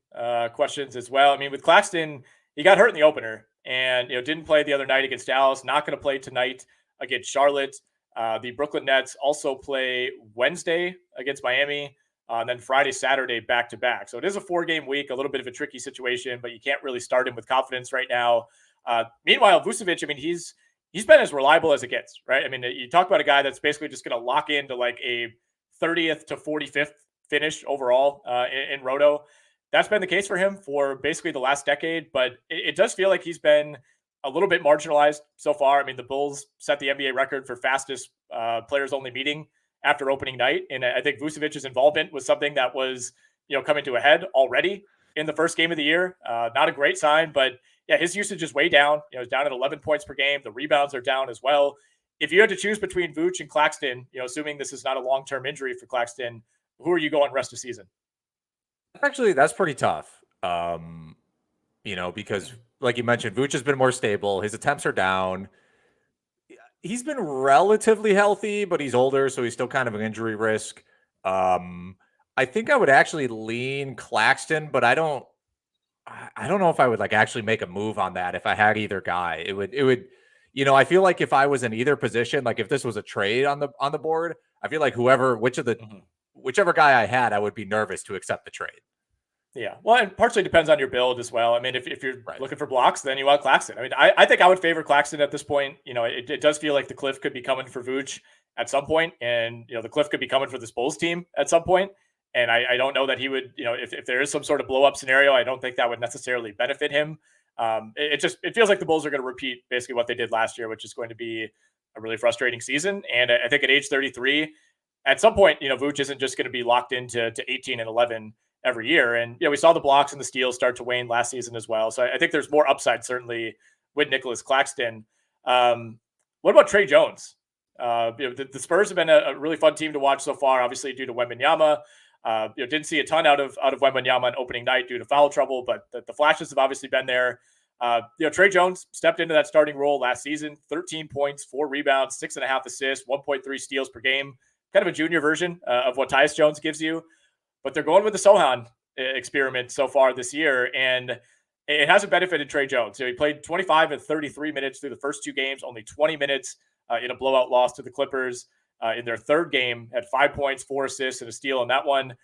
questions as well. I mean, with Claxton, he got hurt in the opener and didn't play the other night against Dallas. Not going to play tonight against Charlotte. The Brooklyn Nets also play Wednesday against Miami. And then Friday, Saturday, back-to-back. So it is a 4-game week, a little bit of a tricky situation, but you can't really start him with confidence right now. Meanwhile, Vucevic, I mean, he's been as reliable as it gets, right? I mean, you talk about a guy that's basically just going to lock into like a 30th to 45th finish overall in Roto. That's been the case for him for basically the last decade, but it does feel like he's been a little bit marginalized so far. I mean, the Bulls set the NBA record for fastest players-only meeting after opening night. And I think Vucevic's involvement was something that was, coming to a head already in the first game of the year. Not a great sign, but yeah, his usage is way down. He's down at 11 points per game. The rebounds are down as well. If you had to choose between Vooch and Claxton, assuming this is not a long-term injury for Claxton, who are you going rest of season? Actually, that's pretty tough. Because like you mentioned, Vooch has been more stable. His attempts are down. He's been relatively healthy, but he's older, so he's still kind of an injury risk. I think I would actually lean Claxton, but I don't know if I would actually make a move on that if I had either guy. It would, I feel like if I was in either position, like if this was a trade on the board, I feel like whichever guy I had, I would be nervous to accept the trade. Yeah. Well, it partially depends on your build as well. I mean, if you're looking for blocks, then you want Claxton. I mean, I think I would favor Claxton at this point. It does feel like the cliff could be coming for Vooch at some point, and, the cliff could be coming for this Bulls team at some point. And I don't know that he would, if there is some sort of blow up scenario, I don't think that would necessarily benefit him. It feels like the Bulls are going to repeat basically what they did last year, which is going to be a really frustrating season. And I think at age 33, at some point, Vooch isn't just going to be locked into 18 and 11 every year. And, we saw the blocks and the steals start to wane last season as well. So I think there's more upside certainly with Nicholas Claxton. What about Tre Jones? The Spurs have been a really fun team to watch so far, obviously due to Wembanyama. Didn't see a ton out of Wembanyama on opening night due to foul trouble, but the flashes have obviously been there. Tre Jones stepped into that starting role last season, 13 points, 4 rebounds, 6.5 assists, 1.3 steals per game, kind of a junior version of what Tyus Jones gives you. but they're going with the Sochan experiment so far this year, and it hasn't benefited Tre Jones. He played 25 and 33 minutes through the first 2 games, only 20 minutes in a blowout loss to the Clippers. In their third game, had 5 points, 4 assists, and a steal in that one.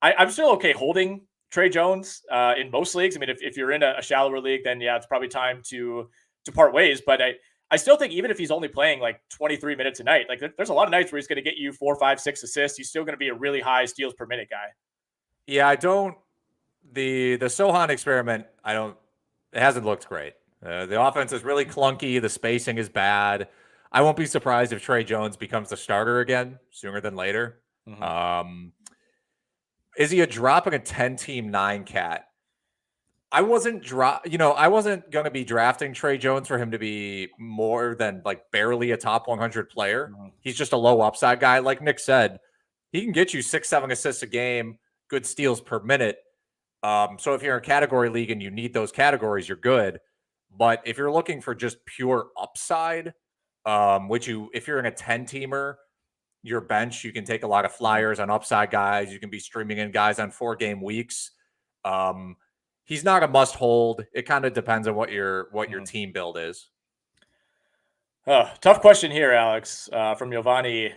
I'm still okay holding Tre Jones in most leagues. I mean, if you're in a shallower league, then yeah, it's probably time to part ways. But I still think even if he's only playing like 23 minutes a night, like there's a lot of nights where he's going to get you 4, 5, 6 assists. He's still going to be a really high steals per minute guy. Yeah, I don't. The Sochan experiment, it hasn't looked great. The offense is really clunky. The spacing is bad. I won't be surprised if Tre Jones becomes the starter again sooner than later. Mm-hmm. Is he a drop in a 10-team 9 cat? I wasn't going to be drafting Tre Jones for him to be more than like barely a top 100 player. Mm-hmm. He's just a low upside guy. Like Nick said, he can get you 6, 7 assists a game, good steals per minute. So if you're in a category league and you need those categories, you're good. But if you're looking for just pure upside, if you're in a 10-teamer, your bench, you can take a lot of flyers on upside guys. You can be streaming in guys on 4-game weeks. He's not a must hold. It kind of depends on what your team build is. Tough question here, Alex, from Giovanni.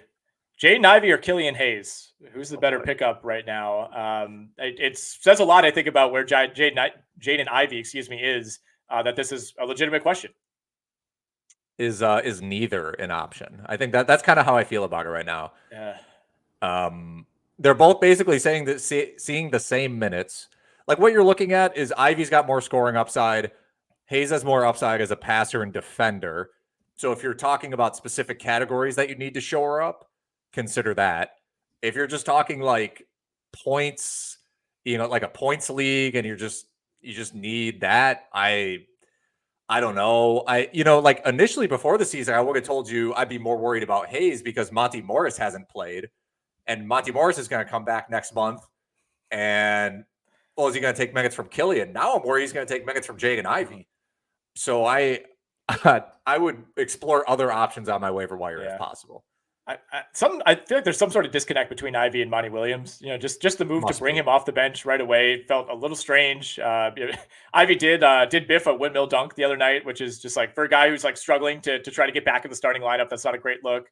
Jaden Ivey or Killian Hayes? Who's the better pickup right now? It says a lot, I think, about where Jaden Ivey, is, that this is a legitimate question. Is neither an option? I think that's kind of how I feel about it right now. Yeah. They're both basically saying that seeing the same minutes. Like what you're looking at is Ivey's got more scoring upside. Hayes has more upside as a passer and defender. So if you're talking about specific categories that you need to shore up, consider that. If you're just talking like points, like a points league, and you just need that, I don't know. Like initially before the season, I would have told you I'd be more worried about Hayes because Monty Morris hasn't played, and Monty Morris is going to come back next month. And is he going to take minutes from Killian? Now I'm worried he's going to take minutes from Jaden Ivey. So I would explore other options on my waiver wire if possible. I feel like there's some sort of disconnect between Ivey and Monty Williams. Just the move to bring him off the bench right away felt a little strange. Ivey did biff a windmill dunk the other night, which is just like for a guy who's like struggling to try to get back in the starting lineup. That's not a great look.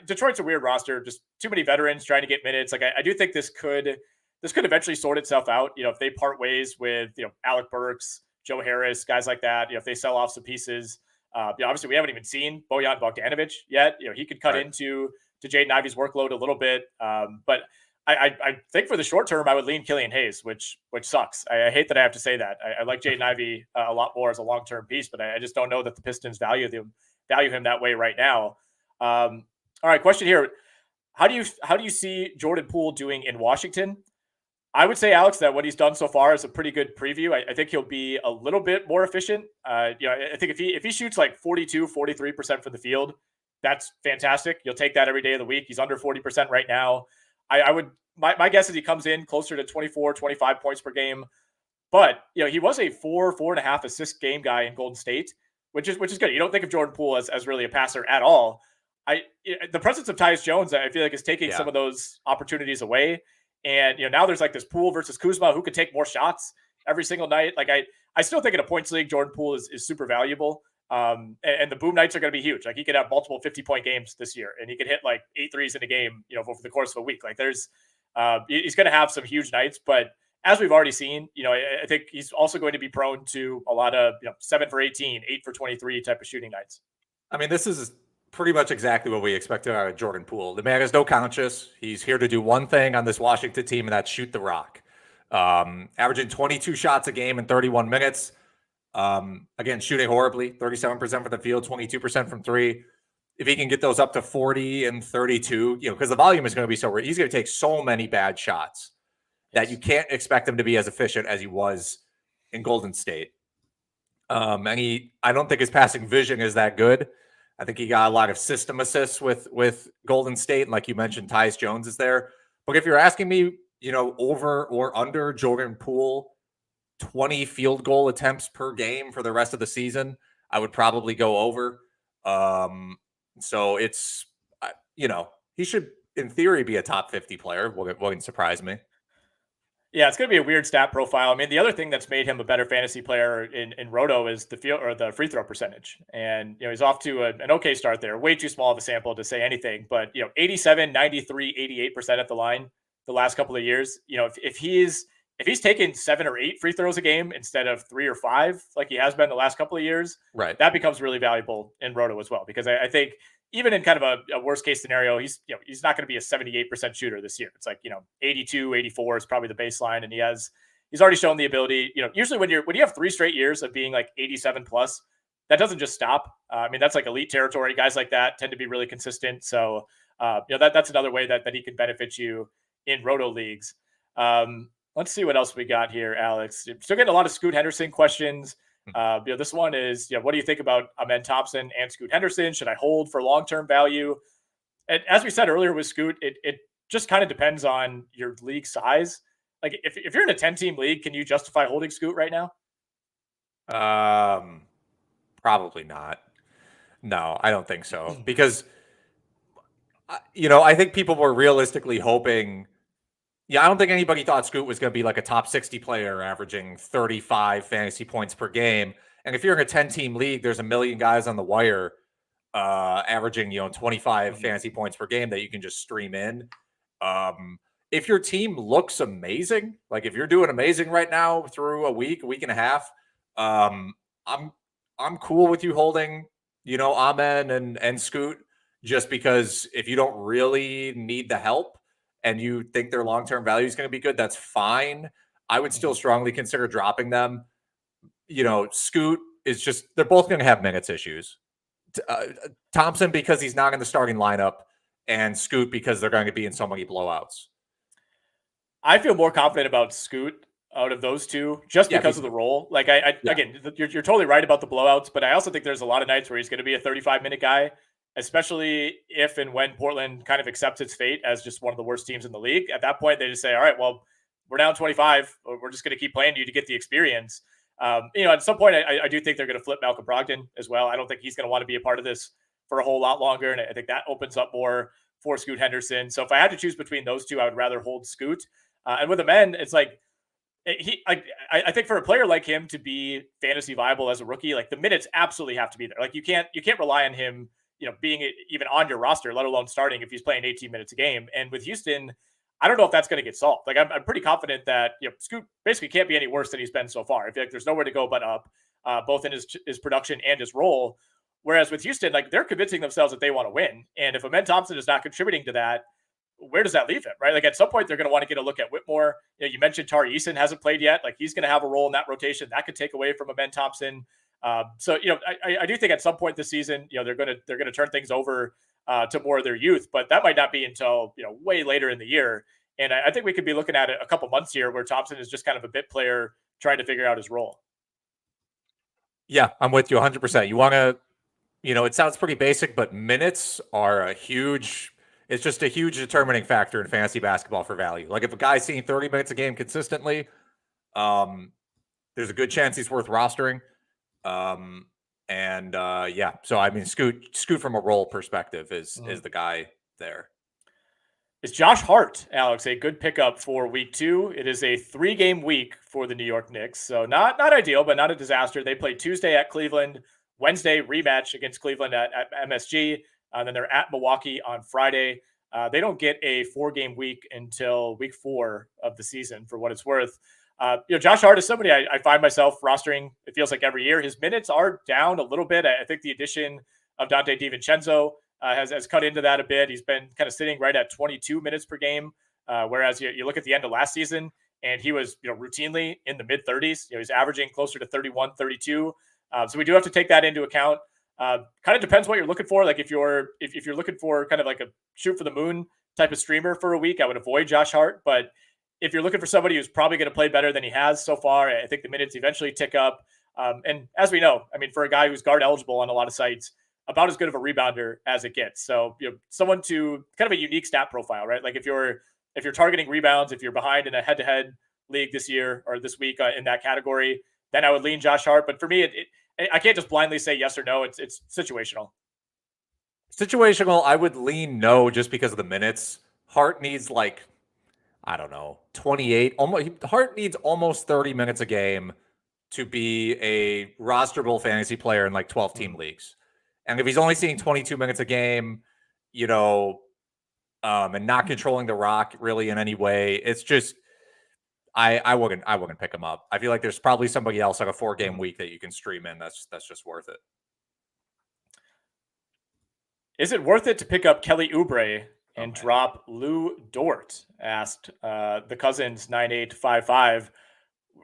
Detroit's a weird roster. Just too many veterans trying to get minutes. Like I do think this could eventually sort itself out. If they part ways with Alec Burks, Joe Harris, guys like that. If they sell off some pieces. Obviously, we haven't even seen Bojan Bogdanovic yet. He could cut into Jaden Ivey's workload a little bit. But I think for the short term, I would lean Killian Hayes, which sucks. I hate that I have to say that. I like Jaden Ivey a lot more as a long-term piece, but I just don't know that the Pistons value him that way right now. All right, question here: How do you see Jordan Poole doing in Washington? I would say, Alex, that what he's done so far is a pretty good preview. I think he'll be a little bit more efficient. I think if he shoots like 42, 43% from the field, that's fantastic. You'll take that every day of the week. He's under 40% right now. My guess is he comes in closer to 24, 25 points per game. But, he was a 4.5 assist game guy in Golden State, which is good. You don't think of Jordan Poole as really a passer at all. The presence of Tyus Jones, I feel like, is taking some of those opportunities away. And, now there's like this Poole versus Kuzma who could take more shots every single night. Like I still think in a points league, Jordan Poole is super valuable. And the boom nights are going to be huge. Like he could have multiple 50-point games this year and he could hit like 8 threes in a game, over the course of a week. Like he's going to have some huge nights, but as we've already seen, I think he's also going to be prone to a lot of, 7 for 18, 8 for 23 type of shooting nights. I mean, this is pretty much exactly what we expected out of Jordan Poole. The man has no conscience. He's here to do one thing on this Washington team, and that's shoot the rock. Averaging 22 shots a game in 31 minutes. Again, shooting horribly, 37% from the field, 22% from three. If he can get those up to 40 and 32, because the volume is going to be so, he's going to take so many bad shots that you can't expect him to be as efficient as he was in Golden State. And I don't think his passing vision is that good. I think he got a lot of system assists with Golden State. And like you mentioned, Tyus Jones is there. But if you're asking me, over or under Jordan Poole, 20 field goal attempts per game for the rest of the season, I would probably go over. So it's, he should in theory, be a top 50 player. Wouldn't surprise me. Yeah, it's going to be a weird stat profile. I mean, the other thing that's made him a better fantasy player in Roto is the free throw percentage. And, he's off to an okay start there. Way too small of a sample to say anything. But, 87, 93, 88% at the line the last couple of years. If he's taken 7 or 8 free throws a game instead of 3 or 5, like he has been the last couple of years, right, that becomes really valuable in Roto as well. Because I think even in kind of a worst case scenario, he's not going to be a 78% shooter this year. It's like, 82, 84 is probably the baseline. And he's already shown the ability, usually when you have 3 straight years of being like 87 plus, that doesn't just stop. I mean, that's like elite territory. Guys like that tend to be really consistent. So, that's another way that he can benefit you in Roto leagues. Let's see what else we got here, Alex. Still getting a lot of Scoot Henderson questions. This one is, what do you think about Amen Thompson and Scoot Henderson? Should I hold for long-term value? And as we said earlier with Scoot, it just kind of depends on your league size. Like if you're in a 10-team league, can you justify holding Scoot right now? Probably not. No, I don't think so. Because, I think people were realistically hoping. Yeah, I don't think anybody thought Scoot was going to be like a top 60 player averaging 35 fantasy points per game. And if you're in a 10-team league, there's a million guys on the wire averaging, 25 fantasy points per game that you can just stream in. If your team looks amazing, like if you're doing amazing right now through a week and a half, I'm cool with you holding, Amen and Scoot, just because if you don't really need the help, and you think their long-term value is going to be good, that's fine. I would still strongly consider dropping them. Scoot is just, they're both going to have minutes issues. Thompson, because he's not in the starting lineup, and Scoot, because they're going to be in so many blowouts. I feel more confident about Scoot out of those two, just because of the role. Like again, you're totally right about the blowouts, but I also think there's a lot of nights where he's going to be a 35-minute guy, especially if and when Portland kind of accepts its fate as just one of the worst teams in the league. At that point, they just say, all right, well, we're down 25. We're just going to keep playing you to get the experience. At some point, I do think they're going to flip Malcolm Brogdon as well. I don't think he's going to want to be a part of this for a whole lot longer. And I think that opens up more for Scoot Henderson. So if I had to choose between those two, I would rather hold Scoot. And with the men, it's like, I think for a player like him to be fantasy viable as a rookie, like the minutes absolutely have to be there. Like you can't rely on him, being even on your roster, let alone starting if he's playing 18 minutes a game. And with Houston, I don't know if that's going to get solved. Like I'm pretty confident that Scoot basically can't be any worse than he's been so far. I feel like there's nowhere to go but up, both in his production and his role. Whereas with Houston, like they're convincing themselves that they want to win. And if Amen Thompson is not contributing to that, where does that leave him, right? Like at some point, they're going to want to get a look at Whitmore. You mentioned Tari Eason hasn't played yet. Like he's going to have a role in that rotation that could take away from Amen Thompson. So I do think at some point this season, they're going to turn things over to more of their youth, but that might not be until way later in the year. And I think we could be looking at it a couple months here where Thompson is just kind of a bit player trying to figure out his role. Yeah, I'm with you 100%. You want to, it sounds pretty basic, but minutes are it's just a huge determining factor in fantasy basketball for value. Like if a guy's seeing 30 minutes a game consistently, there's a good chance he's worth rostering. So I mean, Scoot from a role perspective is the guy there. Is Josh Hart, Alex, a good pickup for week 2? It is a 3-game week for the New York Knicks. So not ideal, but not a disaster. They play Tuesday at Cleveland, Wednesday rematch against Cleveland at MSG. Then they're at Milwaukee on Friday. They don't get a 4-game week until week 4 of the season, for what it's worth. Josh Hart is somebody I find myself rostering, it feels like every year. His minutes are down a little bit. I think the addition of Dante DiVincenzo has cut into that a bit. He's been kind of sitting right at 22 minutes per game, whereas you look at the end of last season, and he was routinely in the mid-30s. He's averaging closer to 31, 32. So we do have to take that into account. Kind of depends what you're looking for. Like if you're looking for kind of like a shoot for the moon type of streamer for a week, I would avoid Josh Hart. But if you're looking for somebody who's probably going to play better than he has so far, I think the minutes eventually tick up. And as we know, I mean, for a guy who's guard eligible on a lot of sites, about as good of a rebounder as it gets. So someone to kind of a unique stat profile, right? Like if you're targeting rebounds, if you're behind in a head-to-head league this year or this week in that category, then I would lean Josh Hart. But for me, I can't just blindly say yes or no. It's situational. Situational, I would lean no just because of the minutes. Hart needs like, I don't know, 28. Hart needs almost 30 minutes a game to be a rosterable fantasy player in like 12-team leagues. And if he's only seeing 22 minutes a game, and not controlling the rock really in any way, it's just I wouldn't pick him up. I feel like there's probably somebody else like a 4-game week that you can stream in. That's just worth it. Is it worth it to pick up Kelly Oubre and drop Lou Dort? Asked the Cousins 9855.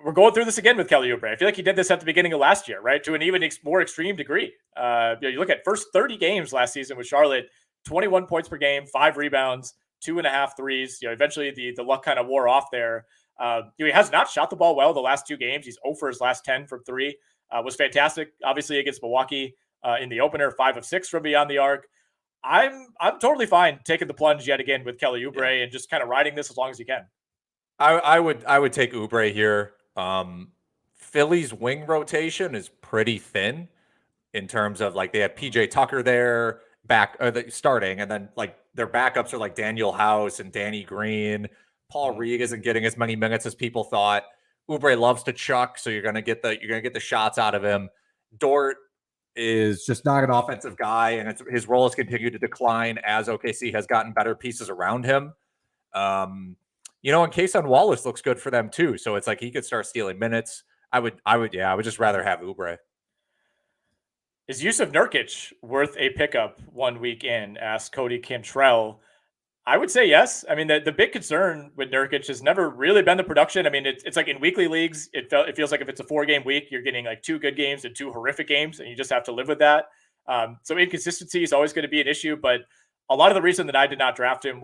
We're going through this again with Kelly Oubre. I feel like he did this at the beginning of last year, right? To an even more extreme degree. You look at first 30 games last season with Charlotte, 21 points per game, 5 rebounds, 2.5 threes. Eventually the luck kind of wore off there. He has not shot the ball well the last 2 games. He's 0 for his last 10 from 3. Was fantastic, obviously, against Milwaukee in the opener, 5 of 6 from beyond the arc. I'm totally fine taking the plunge yet again with Kelly Oubre and just kind of riding this as long as you can. I would take Oubre here. Philly's wing rotation is pretty thin in terms of like they have PJ Tucker there starting, and then like their backups are like Daniel House and Danny Green. Paul Reed isn't getting as many minutes as people thought. Oubre loves to chuck, so you're gonna get the shots out of him. Dort is just not an offensive guy, and his role has continued to decline as OKC has gotten better pieces around him. And Kayson Wallace looks good for them too, so it's like he could start stealing minutes. I would just rather have Oubre. Is Jusuf Nurkic worth a pickup 1 week in? Asked Cody Cantrell. I would say yes. I mean, the big concern with Nurkic has never really been the production. I mean, it's like in weekly leagues, it feels like if it's a 4-game week, you're getting like 2 good games and 2 horrific games, and you just have to live with that. So inconsistency is always going to be an issue. But a lot of the reason that I did not draft him it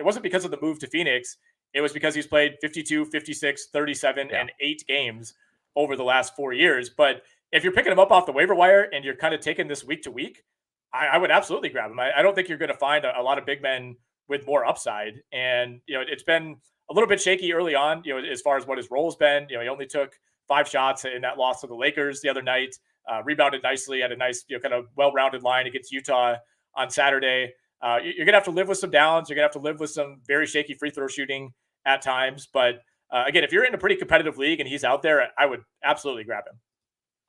wasn't because of the move to Phoenix. It was because he's played 52, 56, 37, and 8 games over the last 4 years. But if you're picking him up off the waiver wire and you're kind of taking this week to week, I would absolutely grab him. I don't think you're going to find a lot of big men with more upside. And, it's been a little bit shaky early on, as far as what his role has been. He only took 5 shots in that loss to the Lakers the other night, rebounded nicely, had a nice, kind of well-rounded line against Utah on Saturday. You're going to have to live with some downs. You're going to have to live with some very shaky free throw shooting at times. But again, if you're in a pretty competitive league and he's out there, I would absolutely grab him.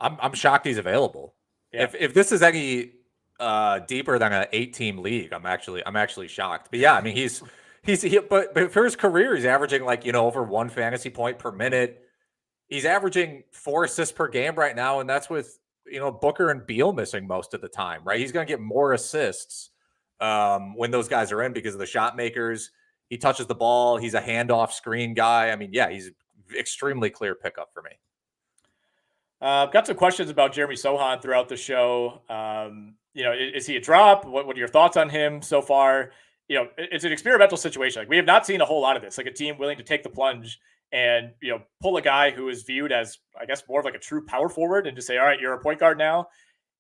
I'm shocked he's available. Yeah. If this is any deeper than an 8-team league, I'm actually shocked. But yeah, I mean but for his career, he's averaging like over 1 fantasy point per minute. He's averaging 4 assists per game right now, and that's with Booker and Beal missing most of the time, right? He's going to get more assists when those guys are in because of the shot makers. He touches the ball. He's a handoff screen guy. I mean, yeah, he's extremely clear pickup for me. I've got some questions about Jeremy Sochan throughout the show. Is he a drop? What are your thoughts on him so far? It's an experimental situation. Like we have not seen a whole lot of this, like a team willing to take the plunge and, pull a guy who is viewed as, I guess, more of like a true power forward and just say, all right, you're a point guard now.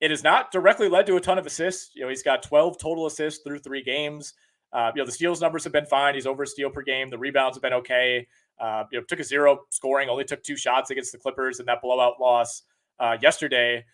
It has not directly led to a ton of assists. He's got 12 total assists through 3 games. The steals numbers have been fine. He's over a steal per game. The rebounds have been okay. Took a 0 scoring, only took 2 shots against the Clippers in that blowout loss yesterday.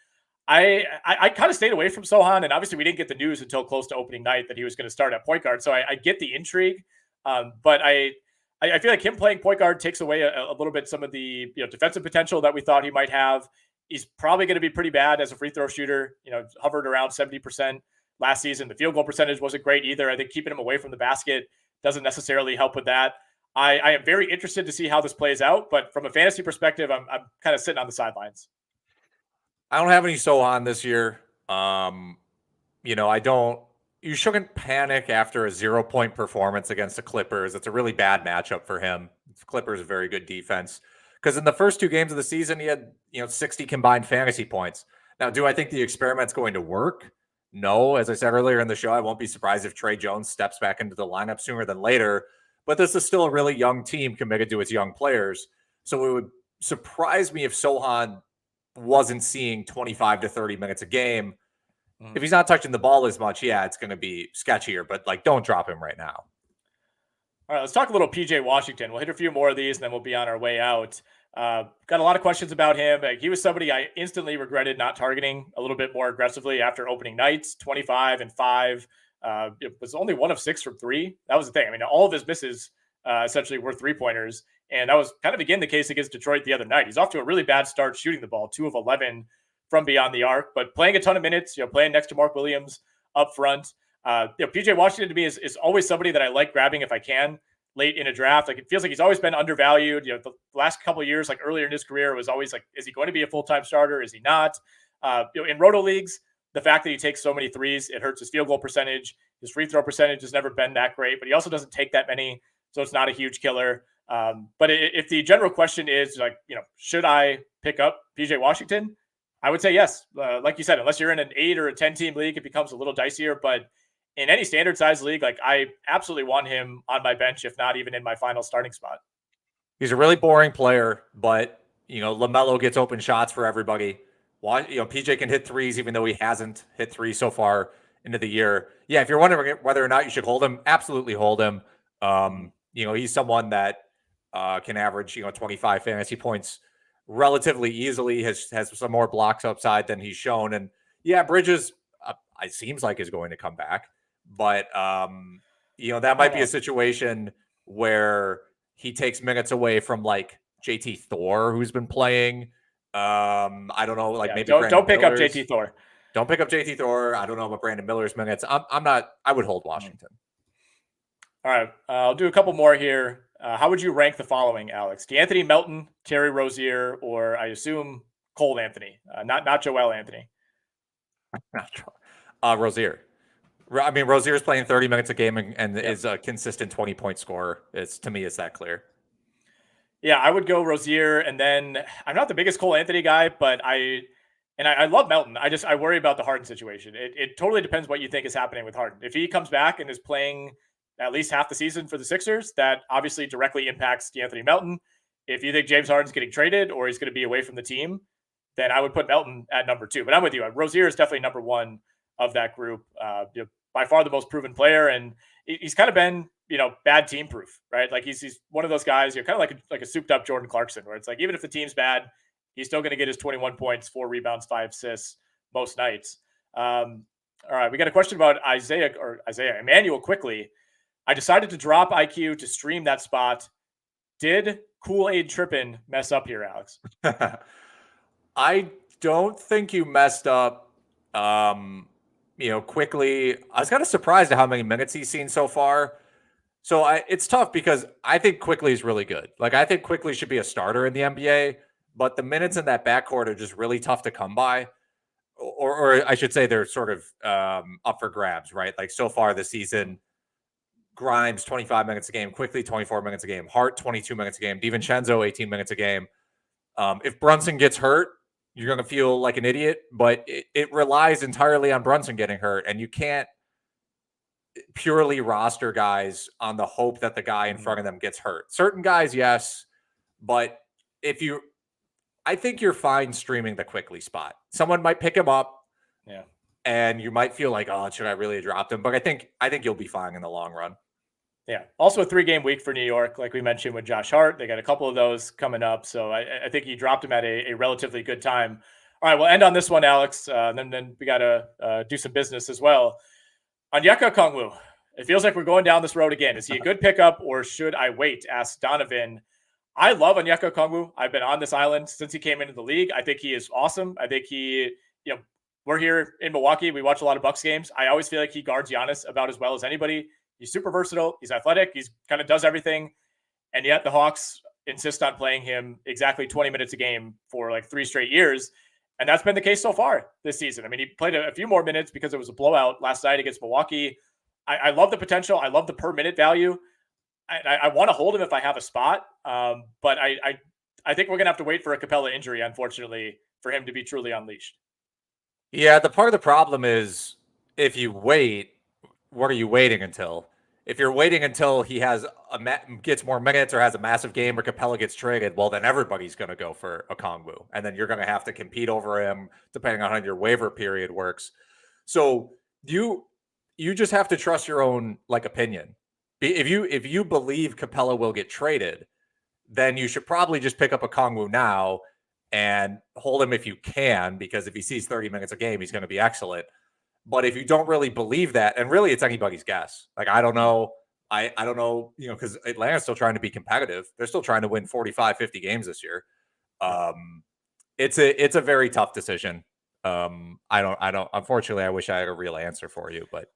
I kind of stayed away from Sochan, and obviously we didn't get the news until close to opening night that he was going to start at point guard. So I get the intrigue, but I feel like him playing point guard takes away a little bit some of the defensive potential that we thought he might have. He's probably going to be pretty bad as a free throw shooter. Hovered around 70% last season. The field goal percentage wasn't great either. I think keeping him away from the basket doesn't necessarily help with that. I am very interested to see how this plays out, but from a fantasy perspective, I'm kind of sitting on the sidelines. I don't have any Sochan this year. You shouldn't panic after a 0-point performance against the Clippers. It's a really bad matchup for him. The Clippers are very good defense. Because in the first 2 games of the season, he had 60 combined fantasy points. Now, do I think the experiment's going to work? No. As I said earlier in the show, I won't be surprised if Tre Jones steps back into the lineup sooner than later. But this is still a really young team committed to its young players. So it would surprise me if Sochan wasn't seeing 25 to 30 minutes a game. If he's not touching the ball as much, it's going to be sketchier. But don't drop him right now. All right, let's talk a little PJ Washington. We'll hit a few more of these, and then we'll be on our way out. Got a lot of questions about him. He was somebody I instantly regretted not targeting a little bit more aggressively after opening nights, 25 and 5 It was only 1 of 6 from 3. That was the thing. I mean, all of his misses essentially were 3-pointers. And that was kind of again the case against Detroit the other night. He's off to a really bad start shooting the ball, 2 of 11 from beyond the arc, but playing a ton of minutes, playing next to Mark Williams up front. PJ Washington to me is always somebody that I like grabbing if I can late in a draft. Like, it feels like he's always been undervalued. The last couple of years, like earlier in his career, it was always like, is he going to be a full-time starter? Is he not? In roto leagues, the fact that he takes so many threes, it hurts his field goal percentage. His free throw percentage has never been that great, but he also doesn't take that many, so it's not a huge killer. But if the general question is like, should I pick up PJ Washington? I would say yes. Like you said, unless you're in an 8 or a 10 team league, it becomes a little dicier. But in any standard size league, like, I absolutely want him on my bench, if not even in my final starting spot. He's a really boring player, but LaMelo gets open shots for everybody. PJ can hit threes, even though he hasn't hit threes so far into the year. Yeah, if you're wondering whether or not you should hold him, absolutely hold him. He's someone that can average 25 fantasy points relatively easily, has some more blocks upside than he's shown. And yeah, Bridges, it seems like is going to come back, but that might be a situation where he takes minutes away from like JT Thor, who's been playing. I don't know, like, maybe don't pick up JT Thor. Don't pick up JT Thor. I don't know about Brandon Miller's minutes. I would hold Washington. All right. I'll do a couple more here. How would you rank the following, Alex? De'Anthony Melton, Terry Rozier, or I assume Cole Anthony, not Joel Anthony? Rozier. I mean, Rozier's playing 30 minutes a game and is a consistent 20-point scorer. To me, it's that clear. Yeah, I would go Rozier, and then I'm not the biggest Cole Anthony guy, but I love Melton. I worry about the Harden situation. It totally depends what you think is happening with Harden. If he comes back and is playing at least half the season for the Sixers, that obviously directly impacts De'Anthony Melton. If you think James Harden's getting traded or he's going to be away from the team, then I would put Melton at number 2. But I'm with you. Rozier is definitely number 1 of that group. By far the most proven player, and he's kind of been, bad team proof, right? Like, he's one of those guys, kind of like a souped up Jordan Clarkson, where it's like, even if the team's bad, he's still going to get his 21 points, 4 rebounds, 5 assists most nights. All right, we got a question about Immanuel Quickley. I decided to drop IQ to stream that spot. Did Kool-Aid Trippin mess up here, Alex? I don't think you messed up. Quickley, I was kind of surprised at how many minutes he's seen so far. So it's tough because I think Quickley is really good. Like, I think Quickley should be a starter in the NBA, but the minutes in that backcourt are just really tough to come by. Or I should say they're sort of up for grabs, right? Like, so far this season, Grimes, 25 minutes a game, Quickley, 24 minutes a game, Hart, 22 minutes a game, DiVincenzo, 18 minutes a game. If Brunson gets hurt, you're going to feel like an idiot, but it relies entirely on Brunson getting hurt, and you can't purely roster guys on the hope that the guy in front of them gets hurt. Certain guys, yes, but I think you're fine streaming the Quickley spot. Someone might pick him up, and you might feel like, oh, should I really drop him? But I think you'll be fine in the long run. Yeah. Also a 3-game week for New York, like we mentioned with Josh Hart. They got a couple of those coming up. So I think you dropped him at a relatively good time. All right, we'll end on this one, Alex. Then we got to do some business as well. Onyeka Okongwu. It feels like we're going down this road again. Is he a good pickup or should I wait? Asked Donovan. I love Onyeka Okongwu. I've been on this island since he came into the league. I think he is awesome. I think we're here in Milwaukee. We watch a lot of Bucks games. I always feel like he guards Giannis about as well as anybody. He's super versatile. He's athletic. He's kind of does everything. And yet the Hawks insist on playing him exactly 20 minutes a game for like 3 straight years. And that's been the case so far this season. I mean, he played a few more minutes because it was a blowout last night against Milwaukee. I love the potential. I love the per minute value. I want to hold him if I have a spot. But I think we're going to have to wait for a Capella injury, unfortunately, for him to be truly unleashed. Yeah, the part of the problem is if you wait, what are you waiting until? If you're waiting until he gets more minutes or has a massive game or Capella gets traded, well, then everybody's going to go for Okongwu. And then you're going to have to compete over him depending on how your waiver period works. So you just have to trust your own opinion. If you believe Capella will get traded, then you should probably just pick up Okongwu now and hold him if you can, because if he sees 30 minutes a game, he's going to be excellent. But if you don't really believe that, and really it's anybody's guess. Like, I don't know. I don't know, because Atlanta's still trying to be competitive. They're still trying to win 45, 50 games this year. It's a very tough decision. Unfortunately, I wish I had a real answer for you, but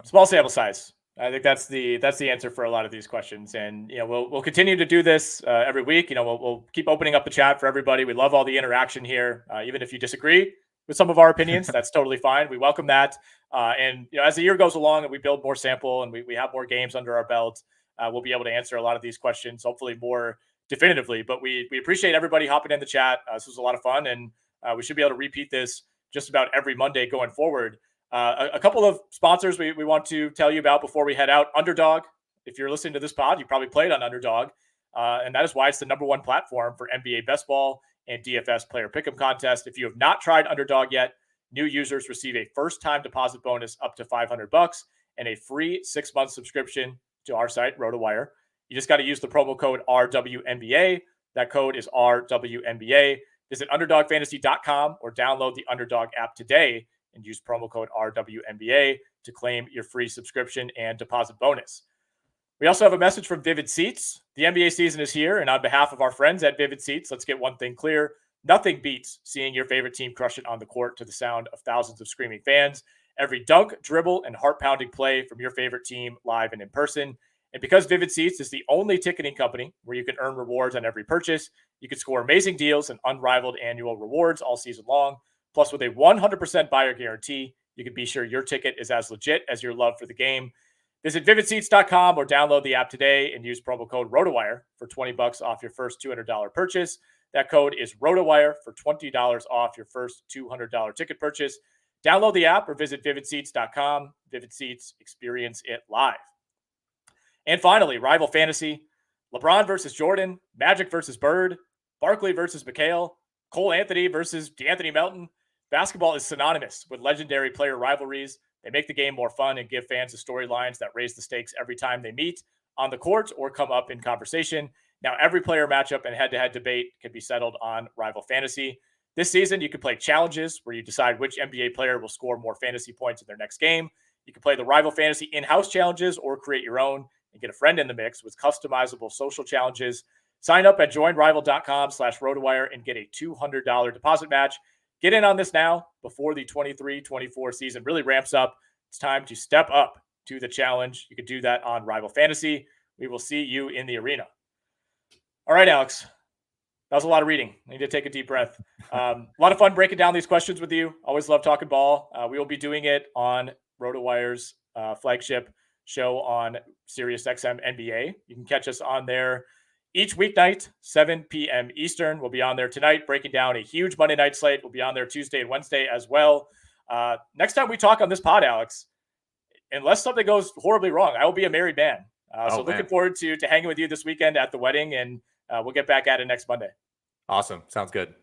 small sample size. I think that's the answer for a lot of these questions. And, we'll continue to do this every week. We'll keep opening up the chat for everybody. We love all the interaction here. Even if you disagree with some of our opinions, that's totally fine. We welcome that. And as the year goes along and we build more sample and we have more games under our belt, we'll be able to answer a lot of these questions, hopefully more definitively. But we appreciate everybody hopping in the chat. This was a lot of fun, and we should be able to repeat this just about every Monday going forward. A couple of sponsors we want to tell you about before we head out. Underdog. If you're listening to this pod, you probably played on Underdog, and that is why it's the #1 platform for NBA best ball and DFS player pick'em contest. If you have not tried Underdog yet, new users receive a first-time deposit bonus up to $500 and a free 6-month subscription to our site, RotoWire. You just got to use the promo code RWNBA. That code is RWNBA. Visit UnderdogFantasy.com or download the Underdog app today and use promo code RWNBA to claim your free subscription and deposit bonus. We also have a message from Vivid Seats. The NBA season is here, and on behalf of our friends at Vivid Seats, let's get one thing clear. Nothing beats seeing your favorite team crush it on the court to the sound of thousands of screaming fans. Every dunk, dribble, and heart-pounding play from your favorite team live and in person. And because Vivid Seats is the only ticketing company where you can earn rewards on every purchase, you can score amazing deals and unrivaled annual rewards all season long. Plus, with a 100% buyer guarantee, you can be sure your ticket is as legit as your love for the game. Visit vividseats.com or download the app today and use promo code RotoWire for $20 off your first $200 purchase. That code is RotoWire for $20 off your first $200 ticket purchase. Download the app or visit vividseats.com. Vivid Seats, experience it live. And finally, Rival Fantasy. LeBron versus Jordan, Magic versus Bird, Barkley versus McHale, Cole Anthony versus De'Anthony Melton. Basketball is synonymous with legendary player rivalries. They make the game more fun and give fans the storylines that raise the stakes every time they meet on the court or come up in conversation. Now, every player matchup and head-to-head debate can be settled on Rival Fantasy. This season, you can play challenges where you decide which NBA player will score more fantasy points in their next game. You can play the Rival Fantasy in-house challenges or create your own and get a friend in the mix with customizable social challenges. Sign up at joinrival.com/RotoWire and get a $200 deposit match. Get in on this now before the 23-24 season really ramps up. It's time to step up to the challenge. You can do that on Rival Fantasy. We will see you in the arena. All right, Alex. That was a lot of reading. I need to take a deep breath. A lot of fun breaking down these questions with you. Always love talking ball. We will be doing it on RotoWire's flagship show on SiriusXM NBA. You can catch us on there each weeknight, 7 p.m. Eastern. We'll be on there tonight, breaking down a huge Monday night slate. We'll be on there Tuesday and Wednesday as well. Next time we talk on this pod, Alex, unless something goes horribly wrong, I will be a married man. Looking forward to hanging with you this weekend at the wedding, and we'll get back at it next Monday. Awesome. Sounds good.